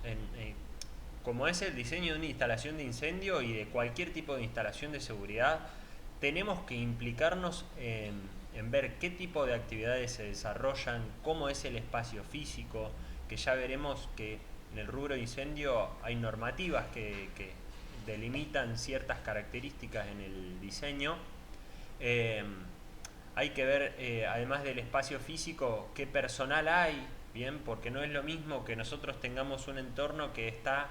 como es el diseño de una instalación de incendio y de cualquier tipo de instalación de seguridad, tenemos que implicarnos en ver qué tipo de actividades se desarrollan, cómo es el espacio físico, que ya veremos que en el rubro de incendio hay normativas que delimitan ciertas características en el diseño. Hay que ver, además del espacio físico, qué personal hay, bien, porque no es lo mismo que nosotros tengamos un entorno que está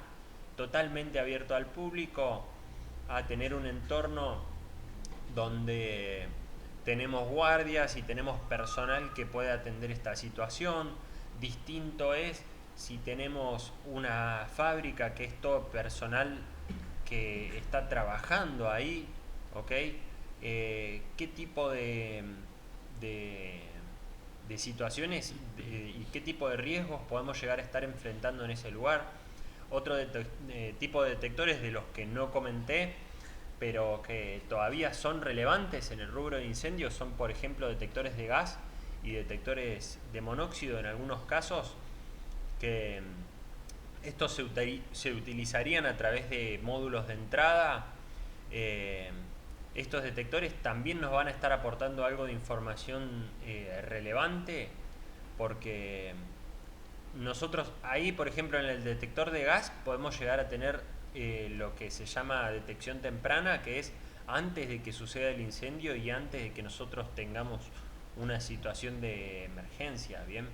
totalmente abierto al público a tener un entorno donde tenemos guardias y tenemos personal que puede atender esta situación. Distinto es si tenemos una fábrica que es todo personal que está trabajando ahí, ¿ok? ¿Qué tipo de situaciones y qué tipo de riesgos podemos llegar a estar enfrentando en ese lugar? Otro tipo de detectores de los que no comenté, pero que todavía son relevantes en el rubro de incendios, son por ejemplo detectores de gas y detectores de monóxido en algunos casos, que estos se utilizarían a través de módulos de entrada. Estos detectores también nos van a estar aportando algo de información relevante, porque nosotros ahí, por ejemplo, en el detector de gas podemos llegar a tener lo que se llama detección temprana, que es antes de que suceda el incendio y antes de que nosotros tengamos una situación de emergencia, ¿bien?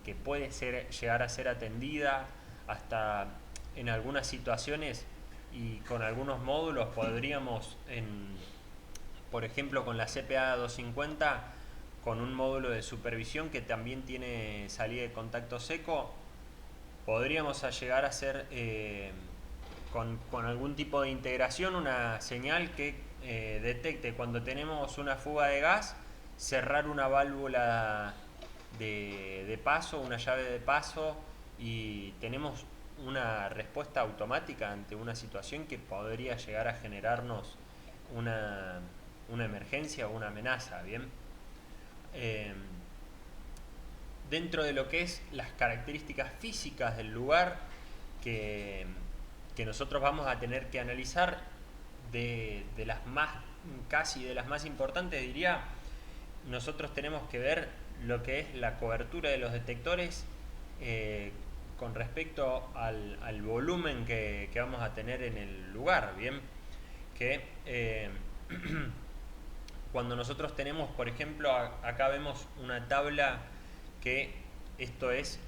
Que puede llegar a ser atendida hasta en algunas situaciones, y con algunos módulos podríamos, por ejemplo con la CPA 250, con un módulo de supervisión que también tiene salida de contacto seco, podríamos llegar a hacer con algún tipo de integración una señal que detecte cuando tenemos una fuga de gas, cerrar una válvula de paso, una llave de paso, y tenemos una respuesta automática ante una situación que podría llegar a generarnos una emergencia o una amenaza, ¿bien? Dentro de lo que es las características físicas del lugar que nosotros vamos a tener que analizar, de las más, casi de las más importantes diría, nosotros tenemos que ver lo que es la cobertura de los detectores con respecto al volumen que vamos a tener en el lugar, bien, que cuando nosotros tenemos, por ejemplo, acá vemos una tabla que esto es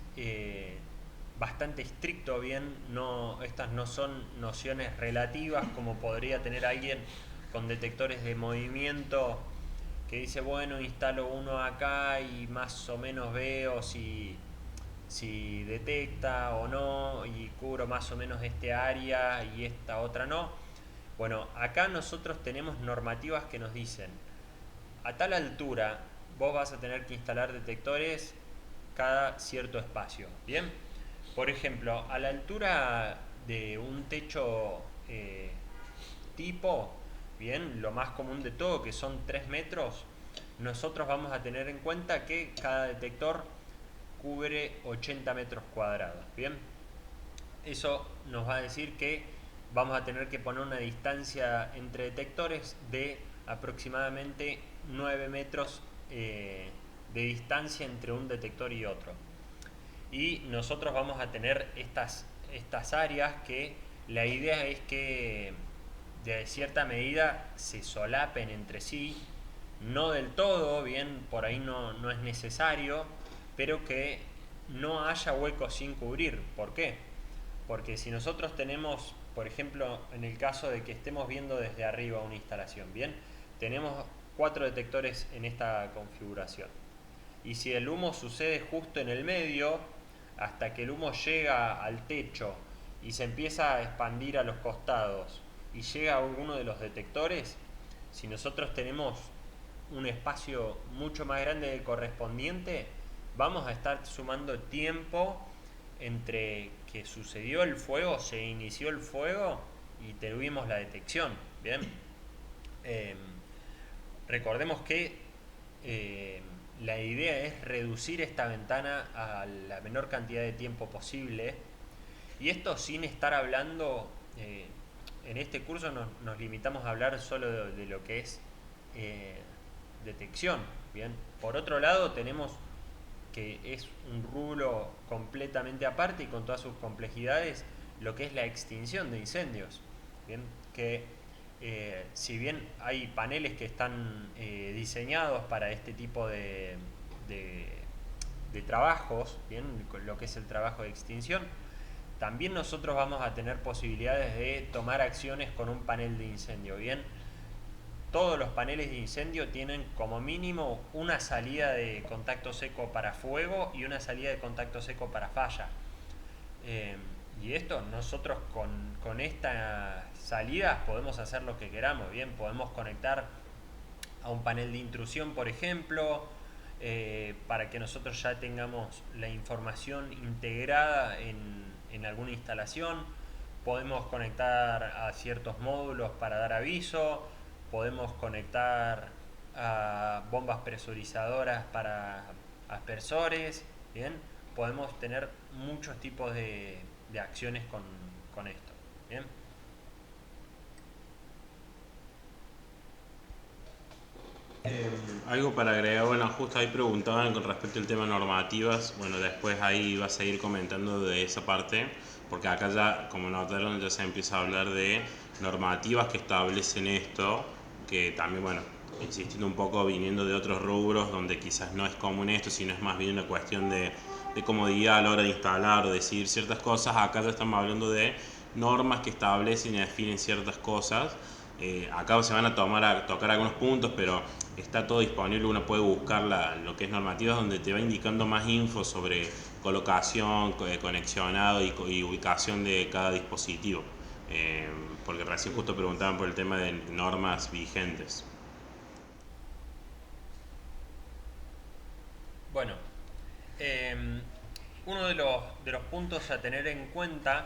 bastante estricto, bien, estas no son nociones relativas como podría tener alguien con detectores de movimiento que dice, bueno, instalo uno acá y más o menos veo si detecta o no, y cubro más o menos este área y esta otra no. Bueno, acá nosotros tenemos normativas que nos dicen, a tal altura vos vas a tener que instalar detectores cada cierto espacio, ¿bien? Por ejemplo, a la altura de un techo tipo, bien, lo más común de todo, que son 3 metros, nosotros vamos a tener en cuenta que cada detector cubre 80 metros cuadrados. Bien, eso nos va a decir que vamos a tener que poner una distancia entre detectores de aproximadamente 9 metros de distancia entre un detector y otro. Y nosotros vamos a tener estas áreas que la idea es que de cierta medida se solapen entre sí, no del todo, bien, por ahí no es necesario, pero que no haya huecos sin cubrir. ¿Por qué? Porque si nosotros tenemos, por ejemplo, en el caso de que estemos viendo desde arriba una instalación, bien, tenemos 4 detectores en esta configuración. Y si el humo sucede justo en el medio, hasta que el humo llega al techo y se empieza a expandir a los costados y llega a alguno de los detectores, si nosotros tenemos un espacio mucho más grande del correspondiente, vamos a estar sumando tiempo entre que sucedió el fuego, se inició el fuego y tuvimos la detección. Bien, recordemos que la idea es reducir esta ventana a la menor cantidad de tiempo posible, y esto sin estar hablando, en este curso nos limitamos a hablar solo de lo que es detección. Bien, por otro lado tenemos que es un rubro completamente aparte y con todas sus complejidades, lo que es la extinción de incendios. Bien, que si bien hay paneles que están diseñados para este tipo de trabajos, bien, con lo que es el trabajo de extinción, también nosotros vamos a tener posibilidades de tomar acciones con un panel de incendio. Bien, todos los paneles de incendio tienen como mínimo una salida de contacto seco para fuego y una salida de contacto seco para falla. Y esto nosotros con estas salidas podemos hacer lo que queramos. Bien, podemos conectar a un panel de intrusión, por ejemplo, para que nosotros ya tengamos la información integrada en alguna instalación. Podemos conectar a ciertos módulos para dar aviso. Podemos conectar a bombas presurizadoras para aspersores. Bien, podemos tener muchos tipos de acciones con esto. Bien. Algo para agregar, bueno, justo ahí preguntaban con respecto al tema normativas, bueno, después ahí va a seguir comentando de esa parte, porque acá ya, como notaron, ya se empieza a hablar de normativas que establecen esto, que también, bueno, insistiendo un poco, viniendo de otros rubros donde quizás no es común esto, sino es más bien una cuestión de comodidad a la hora de instalar o decidir ciertas cosas. Acá ya estamos hablando de normas que establecen y definen ciertas cosas. Acá se van a tocar algunos puntos, pero está todo disponible, uno puede buscar lo que es normativas donde te va indicando más info sobre colocación, conexionado y ubicación de cada dispositivo. Porque recién justo preguntaban por el tema de normas vigentes. Bueno, uno de los puntos a tener en cuenta,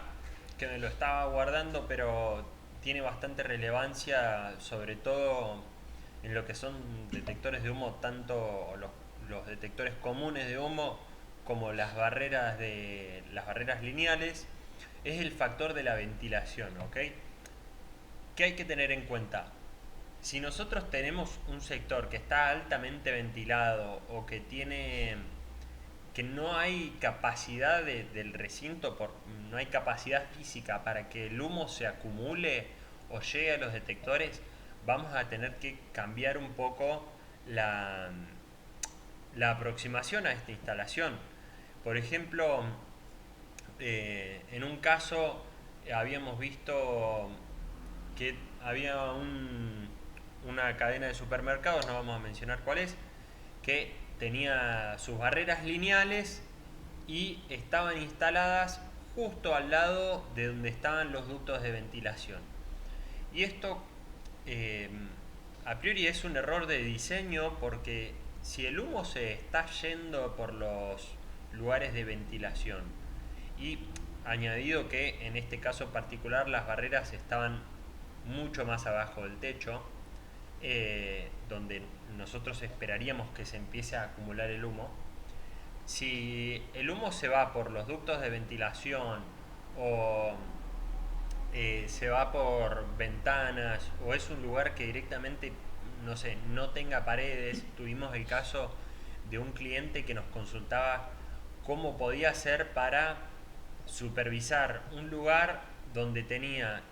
que me lo estaba guardando, pero tiene bastante relevancia, sobre todo en lo que son detectores de humo, tanto los detectores comunes de humo como las barreras lineales, es el factor de la ventilación, ¿ok? ¿Qué hay que tener en cuenta? Si nosotros tenemos un sector que está altamente ventilado o que no hay capacidad del recinto, no hay capacidad física para que el humo se acumule o llegue a los detectores, vamos a tener que cambiar un poco la aproximación a esta instalación. Por ejemplo, en un caso habíamos visto que había una cadena de supermercados, no vamos a mencionar cuál es, que tenía sus barreras lineales y estaban instaladas justo al lado de donde estaban los ductos de ventilación. Y esto a priori es un error de diseño, porque si el humo se está yendo por los lugares de ventilación, y añadido que en este caso particular las barreras estaban mucho más abajo del techo, donde nosotros esperaríamos que se empiece a acumular el humo, si el humo se va por los ductos de ventilación o se va por ventanas o es un lugar que directamente, no sé, no tenga paredes. Tuvimos el caso de un cliente que nos consultaba cómo podía hacer para supervisar un lugar donde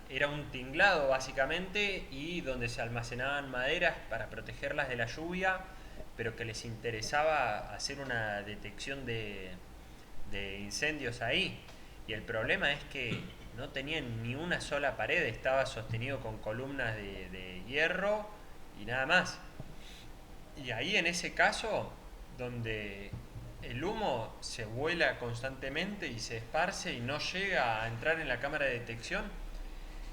era un tinglado básicamente y donde se almacenaban maderas para protegerlas de la lluvia, pero que les interesaba hacer una detección de incendios ahí. Y el problema es que no tenían ni una sola pared, estaba sostenido con columnas de hierro y nada más. Y ahí en ese caso, donde el humo se vuela constantemente y se esparce y no llega a entrar en la cámara de detección,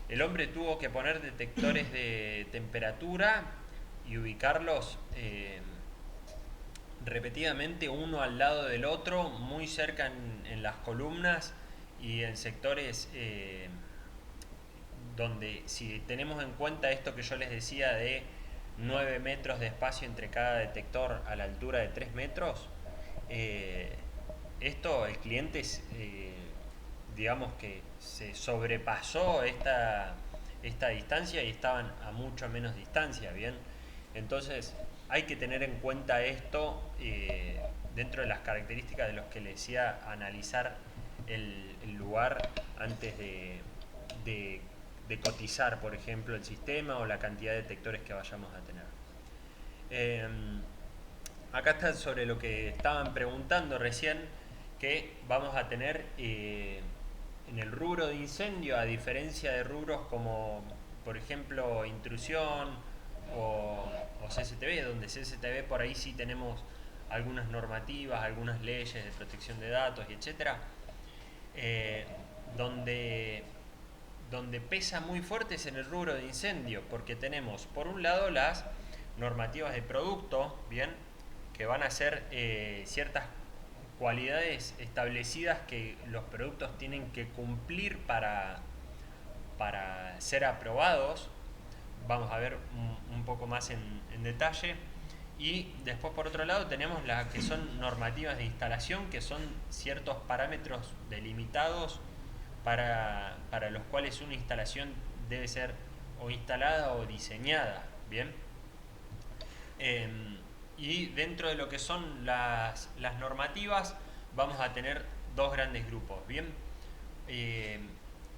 el hombre tuvo que poner detectores de temperatura y ubicarlos repetidamente uno al lado del otro, muy cerca en las columnas y en sectores donde, si tenemos en cuenta esto que yo les decía de 9 metros de espacio entre cada detector a la altura de 3 metros, eh, esto el cliente, digamos que se sobrepasó esta distancia y estaban a mucho menos distancia, ¿bien? Entonces hay que tener en cuenta esto dentro de las características de los que les decía, analizar el lugar antes de, de cotizar, por ejemplo, el sistema o la cantidad de detectores que vayamos a tener. Eh, Acá está sobre lo que estaban preguntando recién, que vamos a tener en el rubro de incendio, a diferencia de rubros como, por ejemplo, intrusión o CCTV, donde CCTV por ahí sí tenemos algunas normativas, algunas leyes de protección de datos y etcétera, eh, donde, donde pesa muy fuerte es en el rubro de incendio, porque tenemos por un lado las normativas de producto, bien, que van a ser ciertas cualidades establecidas que los productos tienen que cumplir para ser aprobados. Vamos a ver un poco más en detalle. Y después por otro lado tenemos las que son normativas de instalación, que son ciertos parámetros delimitados para los cuales una instalación debe ser o instalada o diseñada. Bien. Y dentro de lo que son las normativas vamos a tener dos grandes grupos. Bien.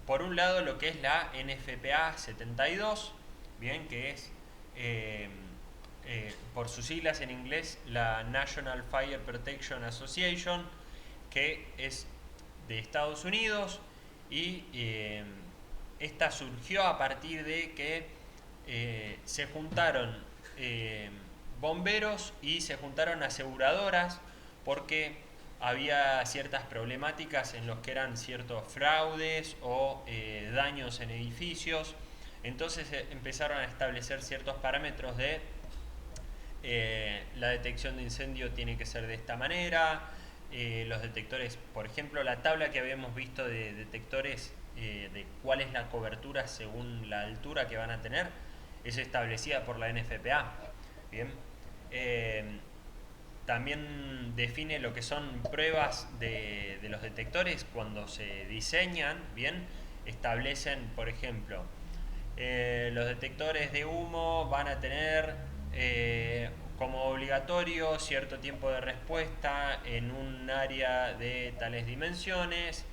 Por un lado lo que es la NFPA 72, bien, que es por sus siglas en inglés la National Fire Protection Association, que es de Estados Unidos y esta surgió a partir de que se juntaron bomberos y se juntaron aseguradoras porque había ciertas problemáticas en los que eran ciertos fraudes o daños en edificios. Entonces empezaron a establecer ciertos parámetros de la detección de incendio tiene que ser de esta manera, los detectores, por ejemplo, la tabla que habíamos visto de detectores de cuál es la cobertura según la altura que van a tener, es establecida por la NFPA. Bien. También define lo que son pruebas de los detectores cuando se diseñan, bien, establecen, por ejemplo, los detectores de humo van a tener como obligatorio cierto tiempo de respuesta en un área de tales dimensiones,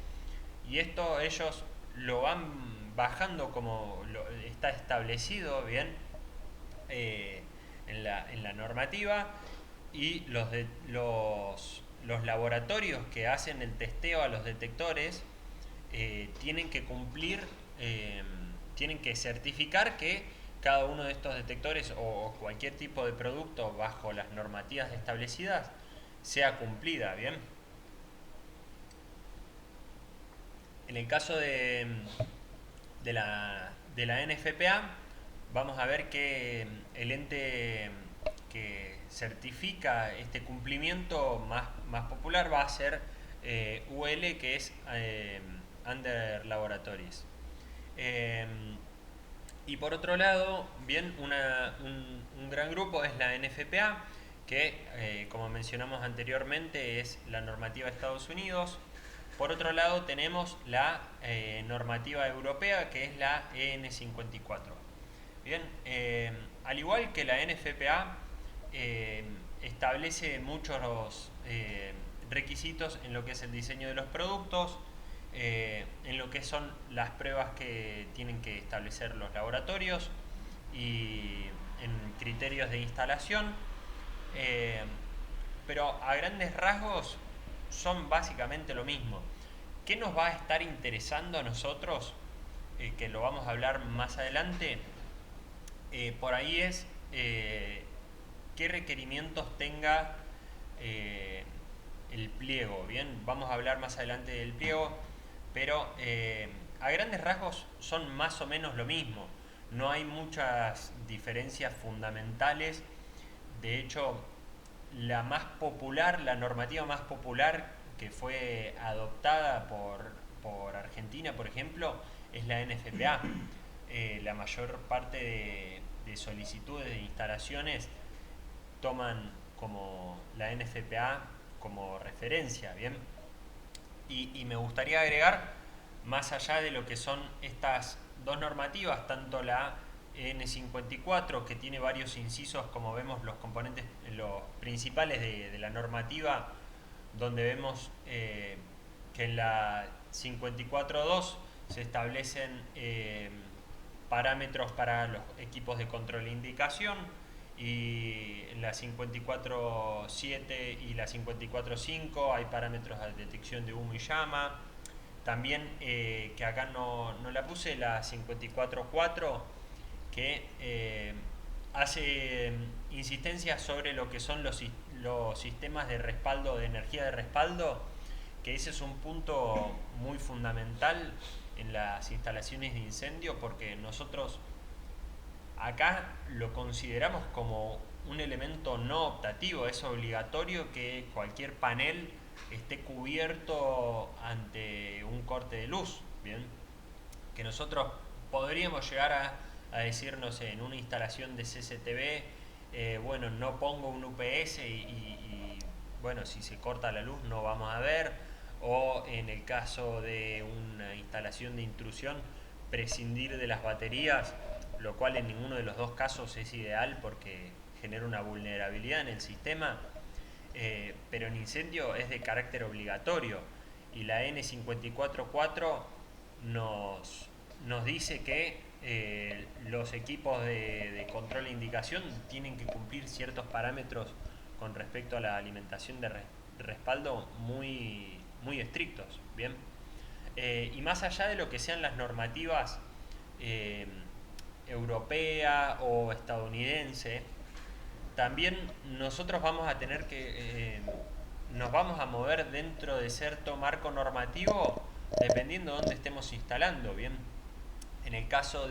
y esto ellos lo van bajando como está establecido, bien, en la normativa, y los laboratorios que hacen el testeo a los detectores tienen que cumplir, tienen que certificar que cada uno de estos detectores o cualquier tipo de producto bajo las normativas establecidas sea cumplida, ¿bien? En el caso de la NFPA, vamos a ver que el ente que certifica este cumplimiento más popular va a ser UL, que es Under Laboratories. Y por otro lado, bien, un gran grupo es la NFPA, que como mencionamos anteriormente es la normativa de Estados Unidos. Por otro lado tenemos la normativa europea, que es la EN 54. Bien, al igual que la NFPA, establece muchos requisitos en lo que es el diseño de los productos, en lo que son las pruebas que tienen que establecer los laboratorios y en criterios de instalación, pero a grandes rasgos son básicamente lo mismo. ¿Qué nos va a estar interesando a nosotros? Que lo vamos a hablar más adelante. Por ahí es qué requerimientos tenga el pliego. Bien, vamos a hablar más adelante del pliego, pero a grandes rasgos son más o menos lo mismo. No hay muchas diferencias fundamentales. De hecho, la más popular, la normativa más popular que fue adoptada por Argentina, por ejemplo, es la NFPA. La mayor parte de solicitudes de instalaciones toman como la NFPA como referencia, ¿bien? Y me gustaría agregar, más allá de lo que son estas dos normativas, tanto la N54, que tiene varios incisos, como vemos los componentes, los principales de la normativa, donde vemos que en la 54.2 se establecen parámetros para los equipos de control e indicación, y en la 54.7 y la 54.5 hay parámetros de detección de humo y llama. También, que acá no la puse, la 54.4, que hace insistencia sobre lo que son los sistemas de respaldo, de energía de respaldo, que ese es un punto muy fundamental en las instalaciones de incendio, porque nosotros acá lo consideramos como un elemento no optativo. Es obligatorio que cualquier panel esté cubierto ante un corte de luz, ¿bien? Que nosotros podríamos llegar a decir, no sé, en una instalación de CCTV, bueno, no pongo un UPS y bueno, si se corta la luz no vamos a ver, o en el caso de una instalación de intrusión, prescindir de las baterías, lo cual en ninguno de los dos casos es ideal porque genera una vulnerabilidad en el sistema. Pero en incendio es de carácter obligatorio, y la N54.4 nos dice que los equipos de control e indicación tienen que cumplir ciertos parámetros con respecto a la alimentación de respaldo muy estrictos, ¿bien? Y más allá de lo que sean las normativas europea o estadounidense, también nosotros vamos a tener que nos vamos a mover dentro de cierto marco normativo dependiendo de dónde estemos instalando, ¿bien? En el caso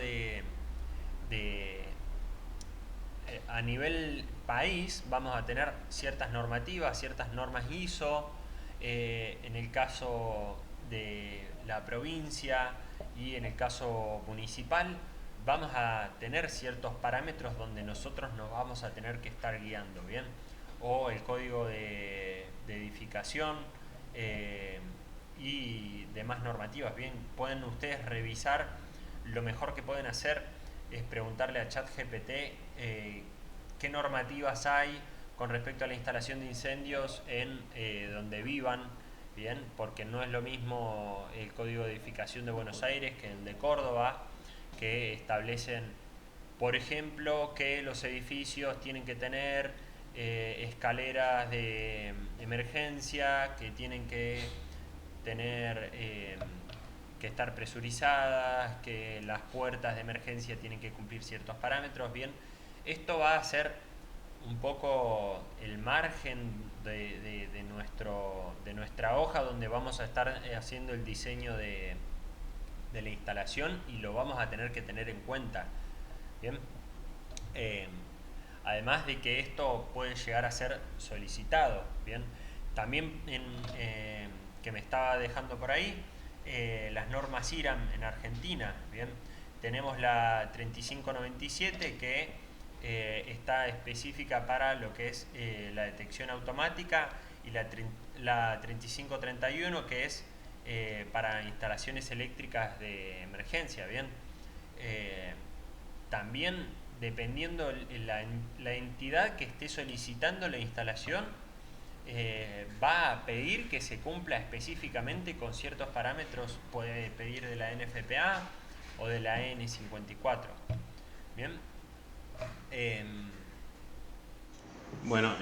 a nivel país vamos a tener ciertas normativas, ciertas normas ISO. En el caso de la provincia y en el caso municipal vamos a tener ciertos parámetros donde nosotros nos vamos a tener que estar guiando, ¿bien? O el código de edificación y demás normativas, ¿bien? Pueden ustedes revisar. Lo mejor que pueden hacer es preguntarle a ChatGPT qué normativas hay con respecto a la instalación de incendios en donde vivan, ¿bien? Porque no es lo mismo el código de edificación de Buenos Aires que el de Córdoba, que establecen, por ejemplo, que los edificios tienen que tener escaleras de emergencia, que tienen que tener que estar presurizadas, que las puertas de emergencia tienen que cumplir ciertos parámetros. Bien, esto va a ser un poco el margen de nuestra hoja donde vamos a estar haciendo el diseño de la instalación, y lo vamos a tener que tener en cuenta. Bien, además de que esto puede llegar a ser solicitado. Bien, también que me estaba dejando por ahí las normas IRAM en Argentina. Bien, tenemos la 3597 que está específica para lo que es la detección automática, y la 3531 que es para instalaciones eléctricas de emergencia, ¿bien? También, dependiendo la entidad que esté solicitando la instalación, va a pedir que se cumpla específicamente con ciertos parámetros. Puede pedir de la NFPA o de la EN54. Bien. Bueno,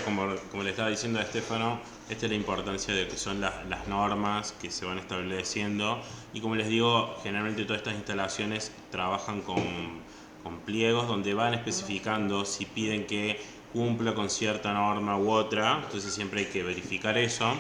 como le estaba diciendo a Estefano, esta es la importancia de que son las normas que se van estableciendo, y como les digo, generalmente todas estas instalaciones trabajan con pliegos donde van especificando si piden que cumpla con cierta norma u otra, entonces siempre hay que verificar eso.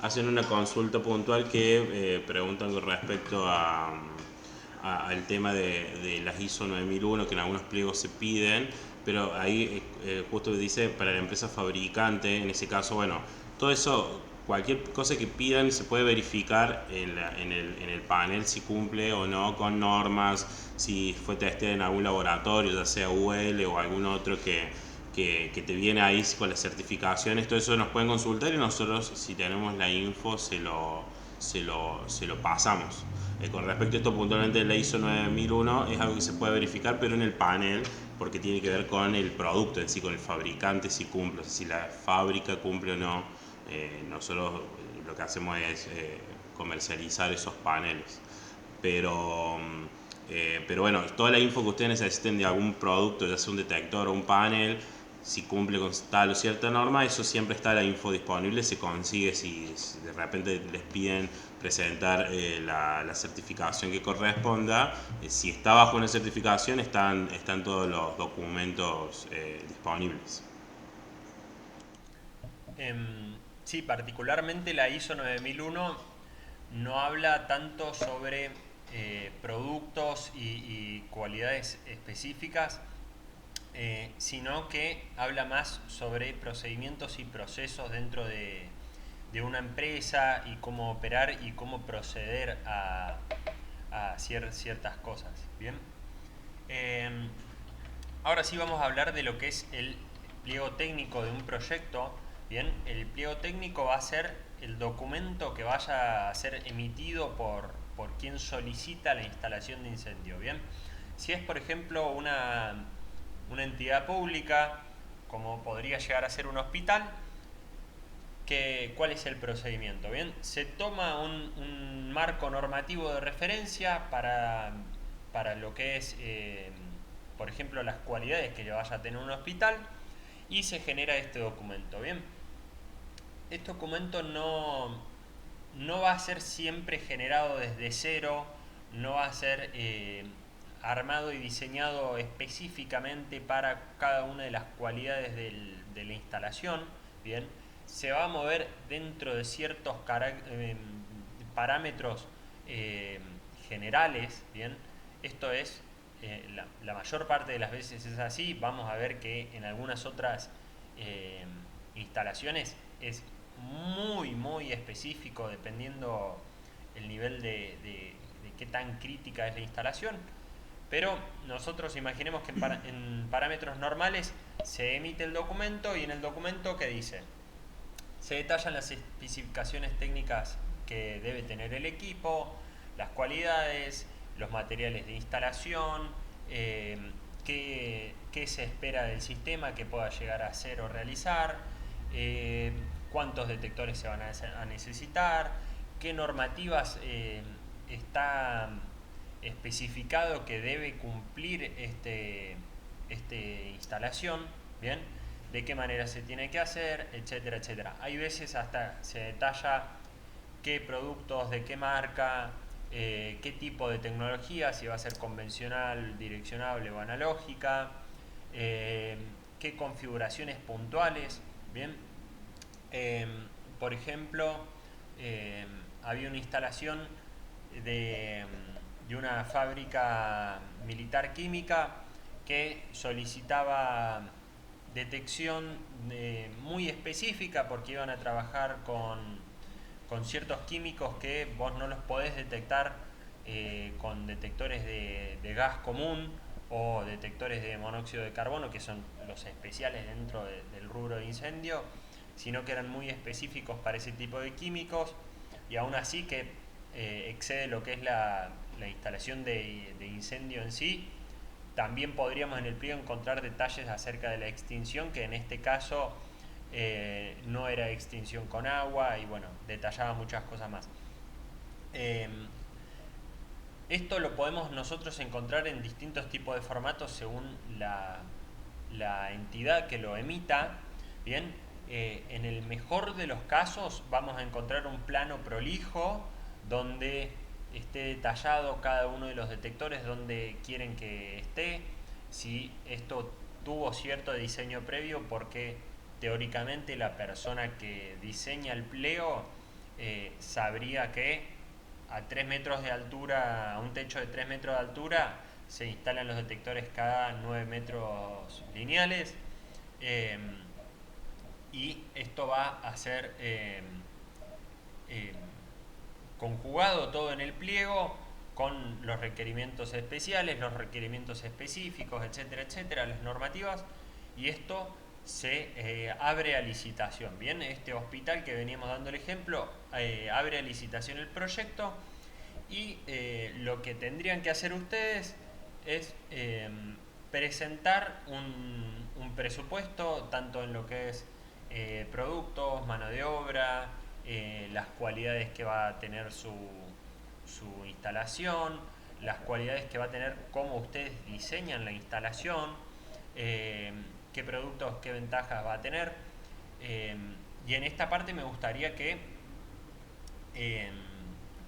Hacen una consulta puntual que preguntan con respecto al tema de las ISO 9001, que en algunos pliegos se piden, pero ahí justo dice para la empresa fabricante, en ese caso, bueno, todo eso, cualquier cosa que pidan se puede verificar en el panel si cumple o no con normas, si fue testeado en algún laboratorio, ya sea UL o algún otro que te viene ahí con las certificaciones. Todo eso nos pueden consultar y nosotros, si tenemos la info, se lo pasamos. Con respecto a esto puntualmente de la ISO 9001, es algo que se puede verificar, pero en el panel, porque tiene que ver con el producto en sí, con el fabricante, si cumple, si la fábrica cumple o no. Nosotros lo que hacemos es comercializar esos paneles. Pero bueno, toda la info que ustedes necesiten de algún producto, ya sea un detector o un panel, si cumple con tal o cierta norma, eso siempre está la info disponible, se consigue si de repente les piden presentar la certificación que corresponda. Si está bajo una certificación, están todos los documentos disponibles. Sí, particularmente la ISO 9001 no habla tanto sobre productos y cualidades específicas, sino que habla más sobre procedimientos y procesos dentro de una empresa, y cómo operar y cómo proceder a ciertas cosas. Bien. Ahora sí vamos a hablar de lo que es el pliego técnico de un proyecto. Bien, el pliego técnico va a ser el documento que vaya a ser emitido por quien solicita la instalación de incendio. Bien, si es por ejemplo una entidad pública, como podría llegar a ser un hospital, ¿cuál es el procedimiento? Bien, se toma un marco normativo de referencia para lo que es, por ejemplo, las cualidades que vaya a tener un hospital, y se genera este documento. Bien, este documento no va a ser siempre generado desde cero, no va a ser armado y diseñado específicamente para cada una de las cualidades de la instalación. Bien, se va a mover dentro de ciertos parámetros generales. Bien, esto es la mayor parte de las veces es así. Vamos a ver que en algunas otras instalaciones es muy específico, dependiendo el nivel de qué tan crítica es la instalación. Pero nosotros imaginemos que en parámetros normales se emite el documento, y en el documento, ¿qué dice? Se detallan las especificaciones técnicas que debe tener el equipo, las cualidades, los materiales de instalación, qué se espera del sistema que pueda llegar a hacer o realizar, cuántos detectores se van a necesitar, qué normativas está especificado que debe cumplir esta instalación. Bien, de qué manera se tiene que hacer, etcétera, etcétera. Hay veces hasta se detalla qué productos, de qué marca, qué tipo de tecnología, si va a ser convencional, direccionable o analógica, qué configuraciones puntuales. Bien, por ejemplo, había una instalación de una fábrica militar química que solicitaba detección muy específica, porque iban a trabajar con ciertos químicos que vos no los podés detectar con detectores de gas común, o detectores de monóxido de carbono, que son los especiales dentro del rubro de incendio, sino que eran muy específicos para ese tipo de químicos, y aún así que excede lo que es la instalación de incendio en sí. También podríamos en el pliego encontrar detalles acerca de la extinción, que en este caso no era extinción con agua, y bueno, detallaba muchas cosas más. Esto lo podemos nosotros encontrar en distintos tipos de formatos según la entidad que lo emita. Bien, en el mejor de los casos vamos a encontrar un plano prolijo donde esté detallado cada uno de los detectores donde quieren que esté, si esto tuvo cierto diseño previo, porque teóricamente la persona que diseña el pliego sabría que a 3 metros de altura, a un techo de 3 metros de altura, se instalan los detectores cada 9 metros lineales, y esto va a ser conjugado todo en el pliego con los requerimientos especiales, los requerimientos específicos, etcétera, etcétera, las normativas, y esto se abre a licitación. Bien, este hospital que veníamos dando el ejemplo, abre a licitación el proyecto, y lo que tendrían que hacer ustedes es presentar un presupuesto, tanto en lo que es productos, mano de obra, las cualidades que va a tener su instalación, las cualidades que va a tener cómo ustedes diseñan la instalación, qué productos, qué ventajas va a tener. Y en esta parte me gustaría que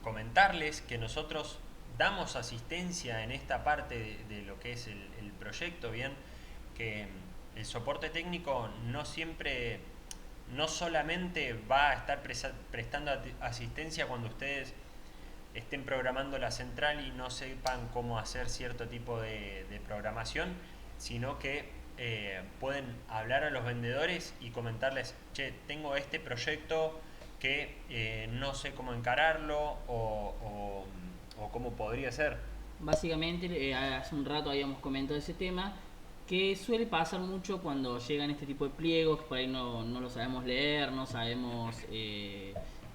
comentarles que nosotros damos asistencia en esta parte de lo que es el proyecto, bien, que el soporte técnico no siempre, no solamente va a estar prestando asistencia cuando ustedes estén programando la central y no sepan cómo hacer cierto tipo de programación, sino que pueden hablar a los vendedores y comentarles: che, tengo este proyecto que no sé cómo encararlo, o cómo podría ser. Básicamente, hace un rato habíamos comentado ese tema, que suele pasar mucho cuando llegan este tipo de pliegos, que por ahí no lo sabemos leer, no sabemos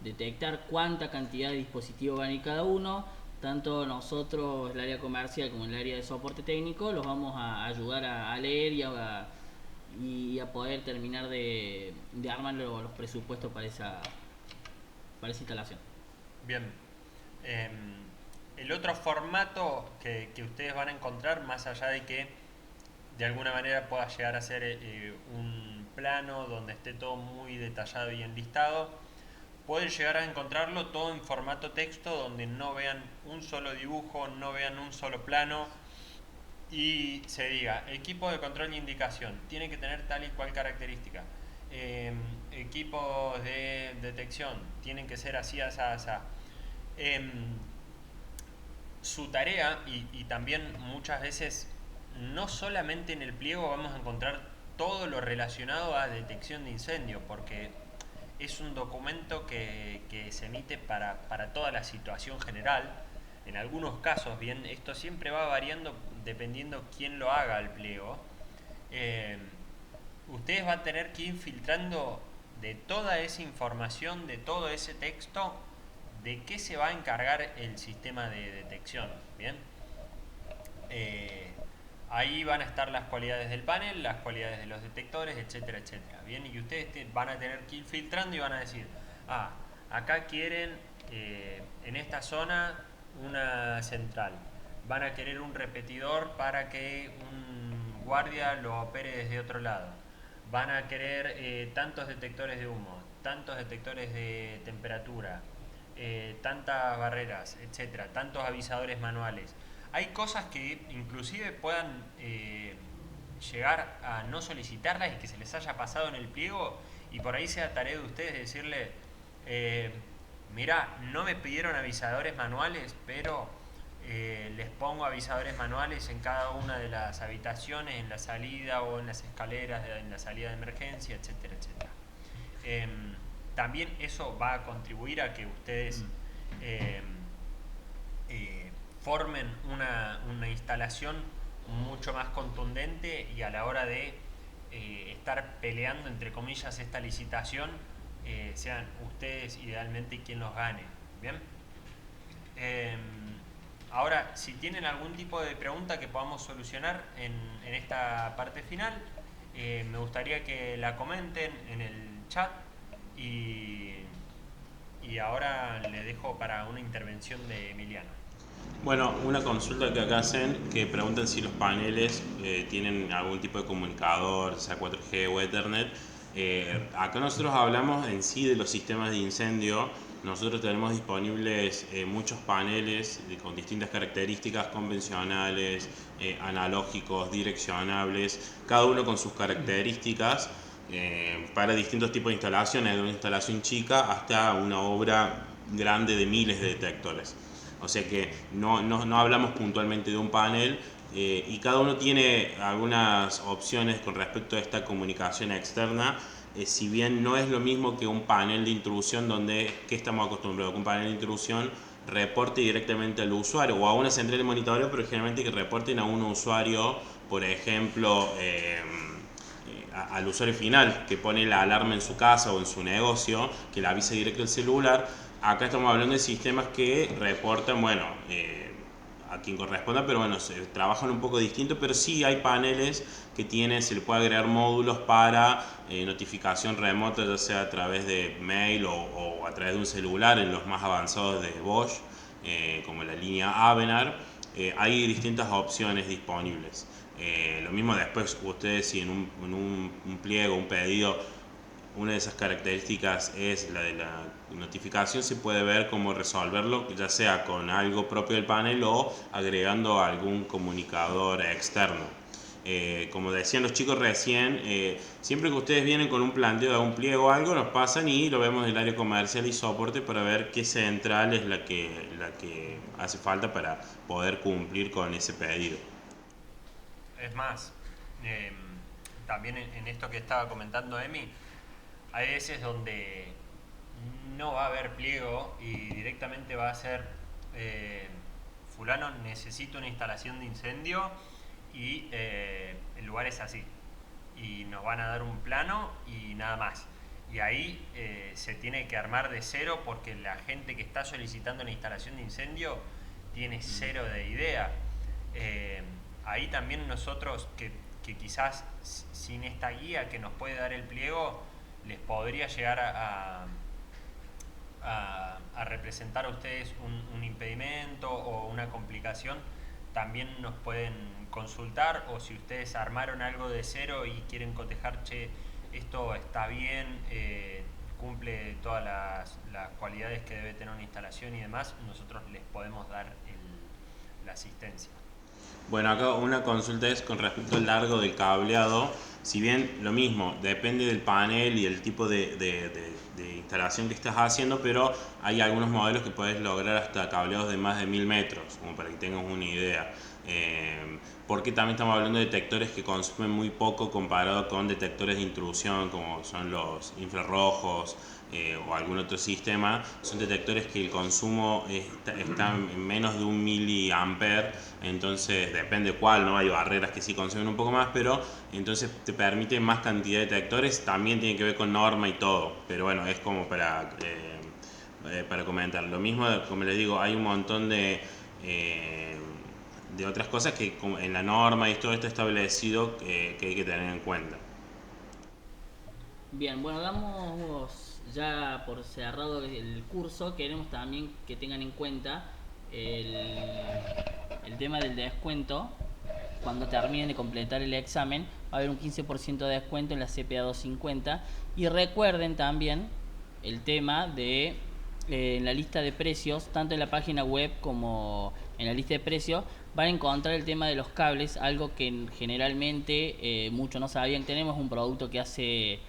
detectar cuánta cantidad de dispositivos van a ir cada uno. Tanto nosotros, el área comercial como el área de soporte técnico, los vamos a ayudar a leer y a poder terminar de armar los presupuestos para esa instalación. Bien. El otro formato que ustedes van a encontrar, más allá de que de alguna manera pueda llegar a ser un plano donde esté todo muy detallado y enlistado, pueden llegar a encontrarlo todo en formato texto, donde no vean un solo dibujo, no vean un solo plano, y se diga: equipo de control e indicación tiene que tener tal y cual característica, equipos de detección tienen que ser así, así, así. Su tarea, y también muchas veces no solamente en el pliego vamos a encontrar todo lo relacionado a detección de incendio, porque es un documento que se emite para toda la situación general. En algunos casos, bien, esto siempre va variando dependiendo quién lo haga el pliego. Ustedes van a tener que ir filtrando de toda esa información, de todo ese texto, de qué se va a encargar el sistema de detección. Bien, ahí van a estar las cualidades del panel, las cualidades de los detectores, etcétera, etcétera. Bien, y ustedes van a tener que ir filtrando y van a decir: ah, acá quieren en esta zona una central, van a querer un repetidor para que un guardia lo opere desde otro lado, van a querer tantos detectores de humo, tantos detectores de temperatura, tantas barreras, etcétera, tantos avisadores manuales. Hay cosas que inclusive puedan llegar a no solicitarlas y que se les haya pasado en el pliego, y por ahí sea tarea de ustedes decirle: mirá, no me pidieron avisadores manuales, pero les pongo avisadores manuales en cada una de las habitaciones, en la salida o en las escaleras, en la salida de emergencia, etcétera, etcétera. También eso va a contribuir a que ustedes formen una instalación mucho más contundente y a la hora de estar peleando, entre comillas, esta licitación, sean ustedes idealmente quien los gane. Bien. Ahora, si tienen algún tipo de pregunta que podamos solucionar en esta parte final, me gustaría que la comenten en el chat y ahora le dejo para una intervención de Emiliano. Bueno, una consulta que acá hacen, que preguntan si los paneles tienen algún tipo de comunicador, sea 4G o Ethernet. Acá nosotros hablamos en sí de los sistemas de incendio. Nosotros tenemos disponibles muchos paneles con distintas características convencionales, analógicos, direccionables, cada uno con sus características para distintos tipos de instalaciones, de una instalación chica hasta una obra grande de miles de detectores. O sea que no hablamos puntualmente de un panel y cada uno tiene algunas opciones con respecto a esta comunicación externa. Si bien no es lo mismo que un panel de intrusión donde, ¿qué estamos acostumbrados? Que un panel de intrusión reporte directamente al usuario o a una central de monitoreo, pero generalmente que reporten a un usuario, por ejemplo, al usuario final que pone la alarma en su casa o en su negocio, que la avisa directo al celular. Acá estamos hablando de sistemas que reportan, bueno, a quien corresponda, pero bueno, se trabajan un poco distinto, pero sí hay paneles que tienen, se le puede agregar módulos para notificación remota, ya sea a través de mail o a través de un celular en los más avanzados de Bosch, como la línea Avenar. Hay distintas opciones disponibles. Lo mismo después ustedes si en un pliego, un pedido, una de esas características es la de la notificación, se puede ver cómo resolverlo, ya sea con algo propio del panel o agregando algún comunicador externo. Como decían los chicos recién, siempre que ustedes vienen con un planteo de algún pliego o algo, nos pasan y lo vemos en el área comercial y soporte para ver qué central es la que hace falta para poder cumplir con ese pedido. Es más, también en esto que estaba comentando Emi, hay veces donde no va a haber pliego y directamente va a ser fulano necesita una instalación de incendio y el lugar es así y nos van a dar un plano y nada más, y ahí se tiene que armar de cero porque la gente que está solicitando la instalación de incendio tiene cero de idea. Ahí también nosotros que quizás sin esta guía que nos puede dar el pliego les podría llegar a representar a ustedes un impedimento o una complicación, también nos pueden consultar, o si ustedes armaron algo de cero y quieren cotejar, che, esto está bien, cumple todas las cualidades que debe tener una instalación y demás, nosotros les podemos dar la asistencia. Bueno, acá una consulta es con respecto al largo del cableado. Si bien lo mismo, depende del panel y el tipo de instalación que estás haciendo, pero hay algunos modelos que puedes lograr hasta cableados de más de 1000 metros, como para que tengas una idea. Porque también estamos hablando de detectores que consumen muy poco comparado con detectores de intrusión, como son los infrarrojos o algún otro sistema. Son detectores que el consumo está en menos de 1 miliampere, entonces depende cuál, ¿no? Hay barreras que sí consumen un poco más, pero entonces te permite más cantidad de detectores. También tiene que ver con norma y todo, pero bueno, es como para comentar. Lo mismo, como les digo, hay un montón de otras cosas que en la norma y todo está establecido que hay que tener en cuenta. Bien, bueno, damos ya por cerrado el curso. Queremos también que tengan en cuenta el tema del descuento. Cuando terminen de completar el examen va a haber un 15% de descuento en la CPA 250. Y recuerden también el tema de en la lista de precios, tanto en la página web como en la lista de precios, van a encontrar el tema de los cables, algo que generalmente muchos no sabían. Tenemos un producto que hace,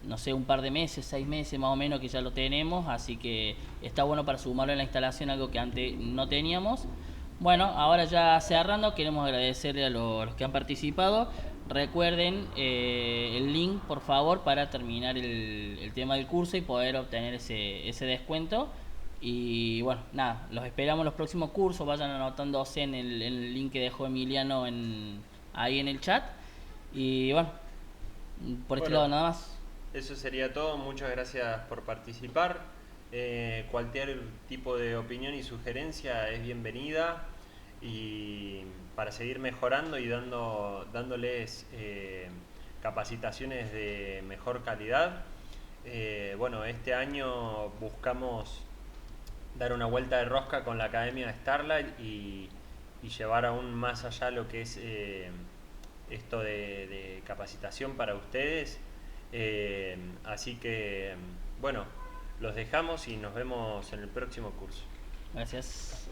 no sé, un par de meses, 6 meses más o menos que ya lo tenemos, así que está bueno para sumarlo en la instalación, algo que antes no teníamos. Bueno, ahora ya cerrando, queremos agradecerle a los que han participado. Recuerden el link, por favor, para terminar el tema del curso y poder obtener ese descuento. Y bueno, nada, los esperamos los próximos cursos, vayan anotándose en el link que dejó Emiliano ahí en el chat. Y bueno, por este Bueno, lado nada más. eso sería todo. Muchas gracias por participar. Cualquier tipo de opinión y sugerencia es bienvenida. Y para seguir mejorando y dándoles capacitaciones de mejor calidad. Bueno, este año buscamos dar una vuelta de rosca con la Academia de Starlight y llevar aún más allá lo que es esto de capacitación para ustedes. Así que, bueno, los dejamos y nos vemos en el próximo curso. Gracias.